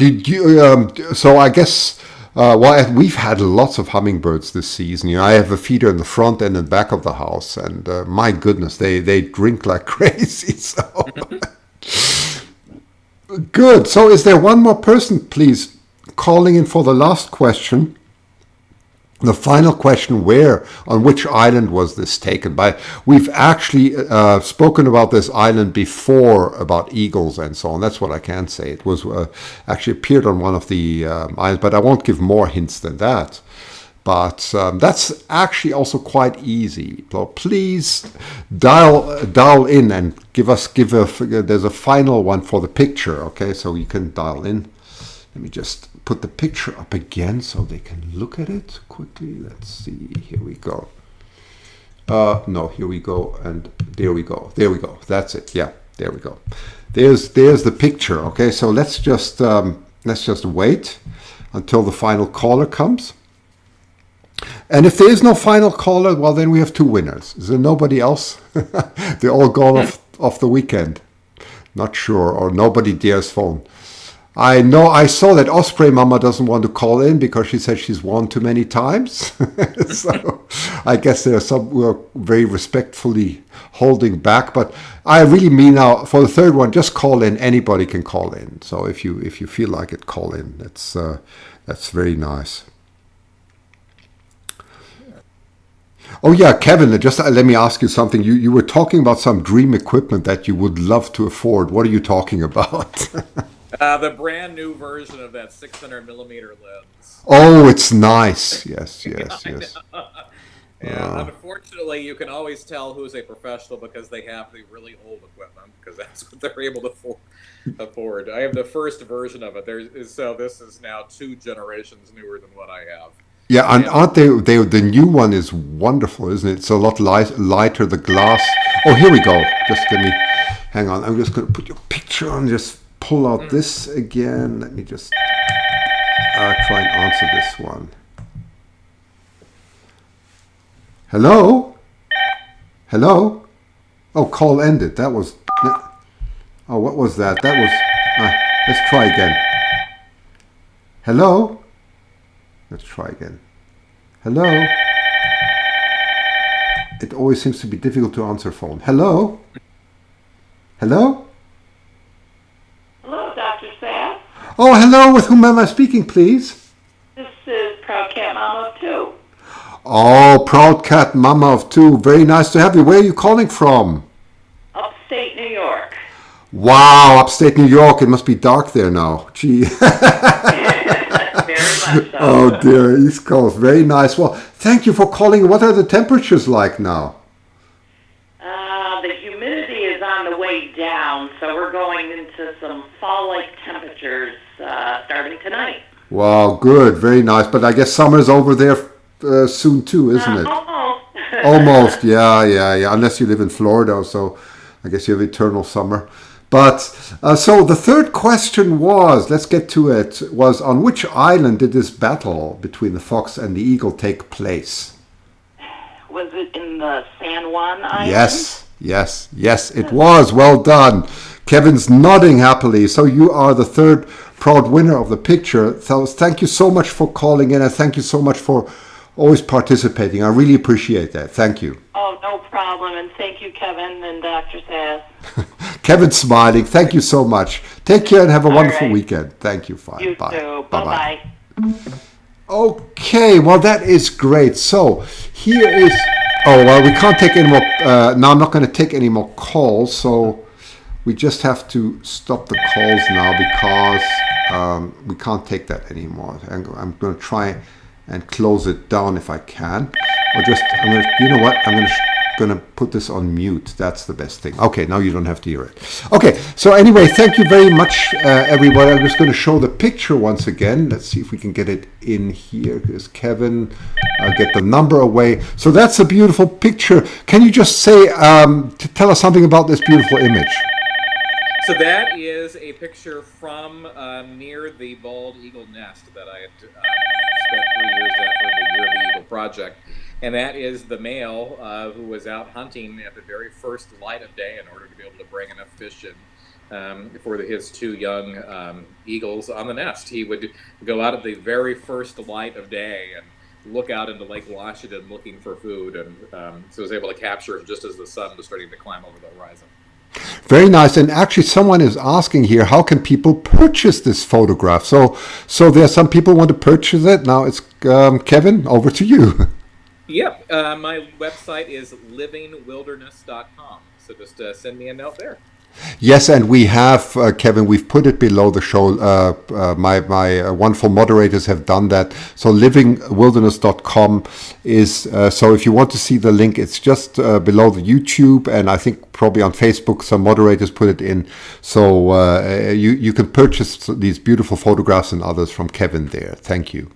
Speaker 1: So I guess. We've had lots of hummingbirds this season. I have a feeder in the front and in the back of the house, and my goodness, they drink like crazy. So good. So, is there one more person, please, calling in for the last question? The final question: on which island was this taken by? We've actually spoken about this island before, about eagles and so on. That's what I can say. It was actually appeared on one of the islands, but I won't give more hints than that. But that's actually also quite easy. So please dial in and there's a final one for the picture. Okay, so you can dial in. Let me just put the picture up again so they can look at it quickly. Let's see. Here we go. No, here we go, and there we go. There we go. That's it. Yeah, there we go. There's the picture. Okay, so let's just wait until the final caller comes. And if there is no final caller, well, then we have two winners. Is there nobody else? They're all gone off the weekend. Not sure, or nobody dares phone. I know I saw that Osprey Mama doesn't want to call in because she said she's won too many times. So I guess there are some who are very respectfully holding back. But I really mean now, for the third one, just call in. Anybody can call in. So if you feel like it, call in. That's very nice. Oh yeah, Kevin, just let me ask you something. You were talking about some dream equipment that you would love to afford. What are you talking about?
Speaker 2: The brand new version of that 600 millimeter lens.
Speaker 1: Oh, it's nice. Yes.
Speaker 2: Unfortunately, you can always tell who's a professional because they have the really old equipment, because that's what they're able to afford. I have the first version of it. So this is now 2 generations newer than what I have.
Speaker 1: Yeah, and aren't they? The new one is wonderful, isn't it? It's a lot lighter. The glass. Oh, here we go. Just let me hang on. I'm just going to put your picture on. Just pull out this again. Let me just try and answer this one. Hello? Oh, call ended. That was. Oh, what was that? That was. Let's try again. Hello? Let's try again. Hello? It always seems to be difficult to answer phone. Hello?
Speaker 3: Hello, Dr. Sass.
Speaker 1: Oh, hello. With whom am I speaking, please?
Speaker 3: This is Proud Cat Mama of 2.
Speaker 1: Oh, Proud Cat Mama of 2. Very nice to have you. Where are you calling from?
Speaker 3: Upstate New York.
Speaker 1: Wow, upstate New York. It must be dark there now. Gee. Oh dear, East Coast. Very nice. Well, thank you for calling. What are the temperatures like now?
Speaker 3: The humidity is on the way down, so we're going into some fall-like temperatures starting tonight.
Speaker 1: Wow, good. Very nice. But I guess summer's over there soon too, isn't it?
Speaker 3: Almost.
Speaker 1: Almost, yeah. Unless you live in Florida, so I guess you have eternal summer. But so the third question was, let's get to it, was on which island did this battle between the fox and the eagle take place?
Speaker 3: Was it in the San Juan Island?
Speaker 1: Yes, it was. Well done. Kevin's nodding happily. So you are the third proud winner of the picture. So thank you so much for calling in, and thank you so much for always participating. I really appreciate that. Thank you.
Speaker 3: Oh, no problem. And thank you, Kevin and Dr. Sass.
Speaker 1: Kevin's smiling. Thank you so much. Take care and have a wonderful weekend. Thank you. Fine.
Speaker 3: You
Speaker 1: Bye.
Speaker 3: too.
Speaker 1: Bye-bye.
Speaker 3: Bye-bye.
Speaker 1: Okay, well, that is great. So here is... Oh, well, we can't take any more... now I'm not going to take any more calls, so we just have to stop the calls now because we can't take that anymore. I'm going to try and close it down if I can. Or just... you know what? I'm going to put this on mute. That's the best thing. Okay, now you don't have to hear it. Okay, so anyway, thank you very much, everybody. I'm just going to show the picture once again. Let's see if we can get it in here. There's Kevin. I'll get the number away. So that's a beautiful picture. Can you just say, to tell us something about this beautiful image?
Speaker 2: So that is a picture from near the bald eagle nest that I had spent 3 years at for the Year of the Eagle project. And that is the male who was out hunting at the very first light of day in order to be able to bring enough fish in for his two young eagles on the nest. He would go out at the very first light of day and look out into Lake Washington looking for food, and so was able to capture it just as the sun was starting to climb over the horizon.
Speaker 1: Very nice. And actually someone is asking here, how can people purchase this photograph? So there are some people who want to purchase it. Now it's Kevin, over to you.
Speaker 2: Yep, my website is livingwilderness.com, so just send me a note there.
Speaker 1: Yes, and we have, Kevin, we've put it below the show. My wonderful moderators have done that. So livingwilderness.com is, so if you want to see the link, it's just below the YouTube, and I think probably on Facebook, some moderators put it in. So you can purchase these beautiful photographs and others from Kevin there. Thank you.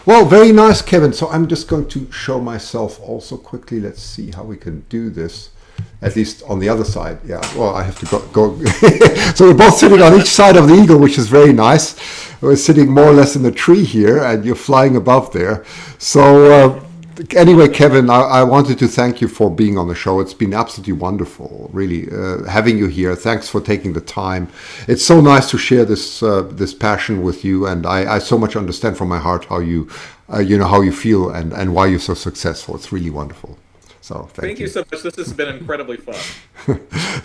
Speaker 1: Well, very nice, Kevin. So I'm just going to show myself also quickly. Let's see how we can do this. At least on the other side. Yeah, well, I have to go. So we're both sitting on each side of the eagle, which is very nice. We're sitting more or less in the tree here, and you're flying above there. So anyway, Kevin, I wanted to thank you for being on the show. It's been absolutely wonderful, really, having you here. Thanks for taking the time. It's so nice to share this this passion with you, and I so much understand from my heart how you how you feel and why you're so successful. It's really wonderful. So
Speaker 2: thank you so much. This has been incredibly fun.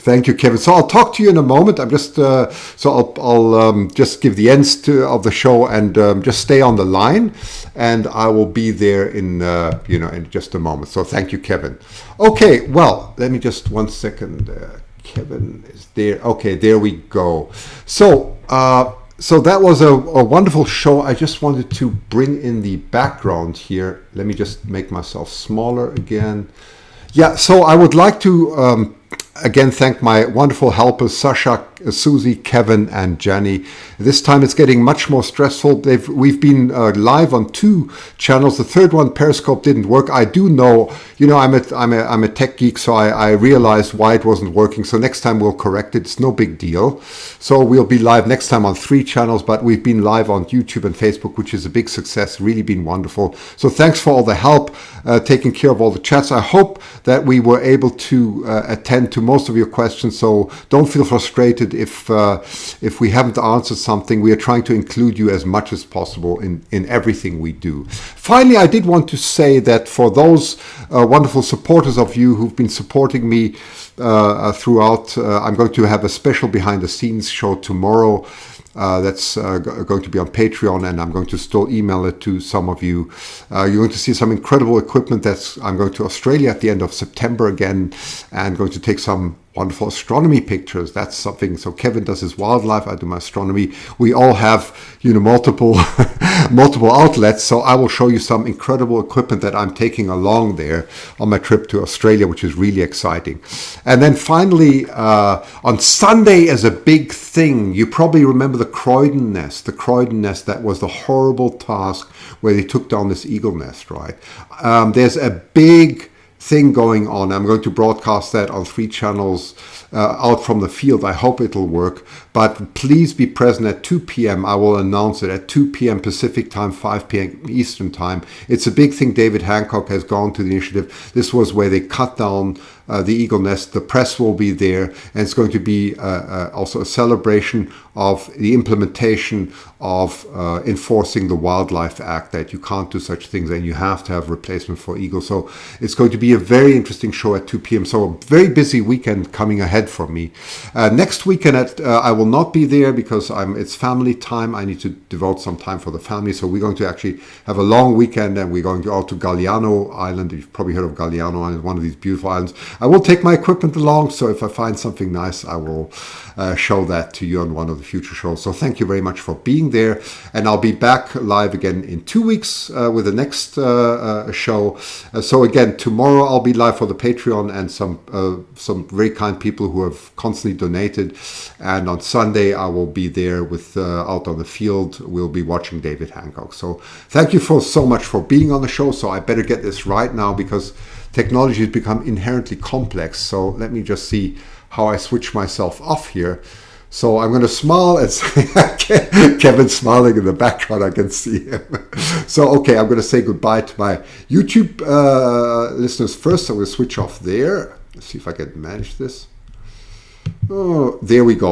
Speaker 1: Thank you, Kevin. So I'll talk to you in a moment. I'm just I'll just give the ends of the show and just stay on the line, and I will be there in in just a moment. So thank you, Kevin. Okay, well, let me just 1 second. Kevin is there. Okay, there we go. So. So that was a wonderful show. I just wanted to bring in the background here. Let me just make myself smaller again. Yeah, so I would like to again thank my wonderful helpers, Sasha, Susie, Kevin, and Jenny. This time it's getting much more stressful. We've been live on 2 channels. The third one, Periscope, didn't work. I do know, I'm a tech geek, so I realized why it wasn't working. So next time we'll correct it. It's no big deal. So we'll be live next time on 3 channels, but we've been live on YouTube and Facebook, which is a big success. Really been wonderful. So thanks for all the help, taking care of all the chats. I hope that we were able to attend to most of your questions. So don't feel frustrated if we haven't answered something. We are trying to include you as much as possible in everything we do. Finally, I did want to say that for those wonderful supporters of you who've been supporting me throughout, I'm going to have a special behind the scenes show tomorrow. That's going to be on Patreon, and I'm going to still email it to some of you. You're going to see some incredible equipment. I'm going to Australia at the end of September again, and going to take some wonderful astronomy pictures. That's something. So Kevin does his wildlife, I do my astronomy. We all have multiple outlets. So I will show you some incredible equipment that I'm taking along there on my trip to Australia, which is really exciting. And then finally, on Sunday is a big thing. You probably remember the Croydon nest. The Croydon nest, that was the horrible task where they took down this eagle nest, right? There's a big thing going on. I'm going to broadcast that on 3 channels out from the field. I hope it'll work, but please be present at 2 p.m. I will announce it at 2 p.m. Pacific time, 5 p.m. Eastern time. It's a big thing. David Hancock has gone to the initiative. This was where they cut down the Eagle Nest. The press will be there, and it's going to be also a celebration of the implementation of enforcing the Wildlife Act, that you can't do such things and you have to have replacement for eagles. So it's going to be a very interesting show at 2 p.m. So a very busy weekend coming ahead for me. Next weekend I will not be there because it's family time. I need to devote some time for the family. So we're going to actually have a long weekend, and we're going to out to Galliano Island. You've probably heard of Galliano Island, one of these beautiful islands. I will take my equipment along, so if I find something nice, I will show that to you on one of the future shows. So thank you very much for being there, and I'll be back live again in 2 weeks with the next show. So again, tomorrow I'll be live for the Patreon and some very kind people who have constantly donated, and on Sunday I will be there with out on the field. We'll be watching David Hancock. So thank you so much for being on the show. So I better get this right now because technology has become inherently complex. So let me just see how I switch myself off here. So I'm going to smile and say, Kevin's smiling in the background, I can see him. So, okay, I'm going to say goodbye to my YouTube listeners first. I'm going to switch off there. Let's see if I can manage this. Oh, there we go.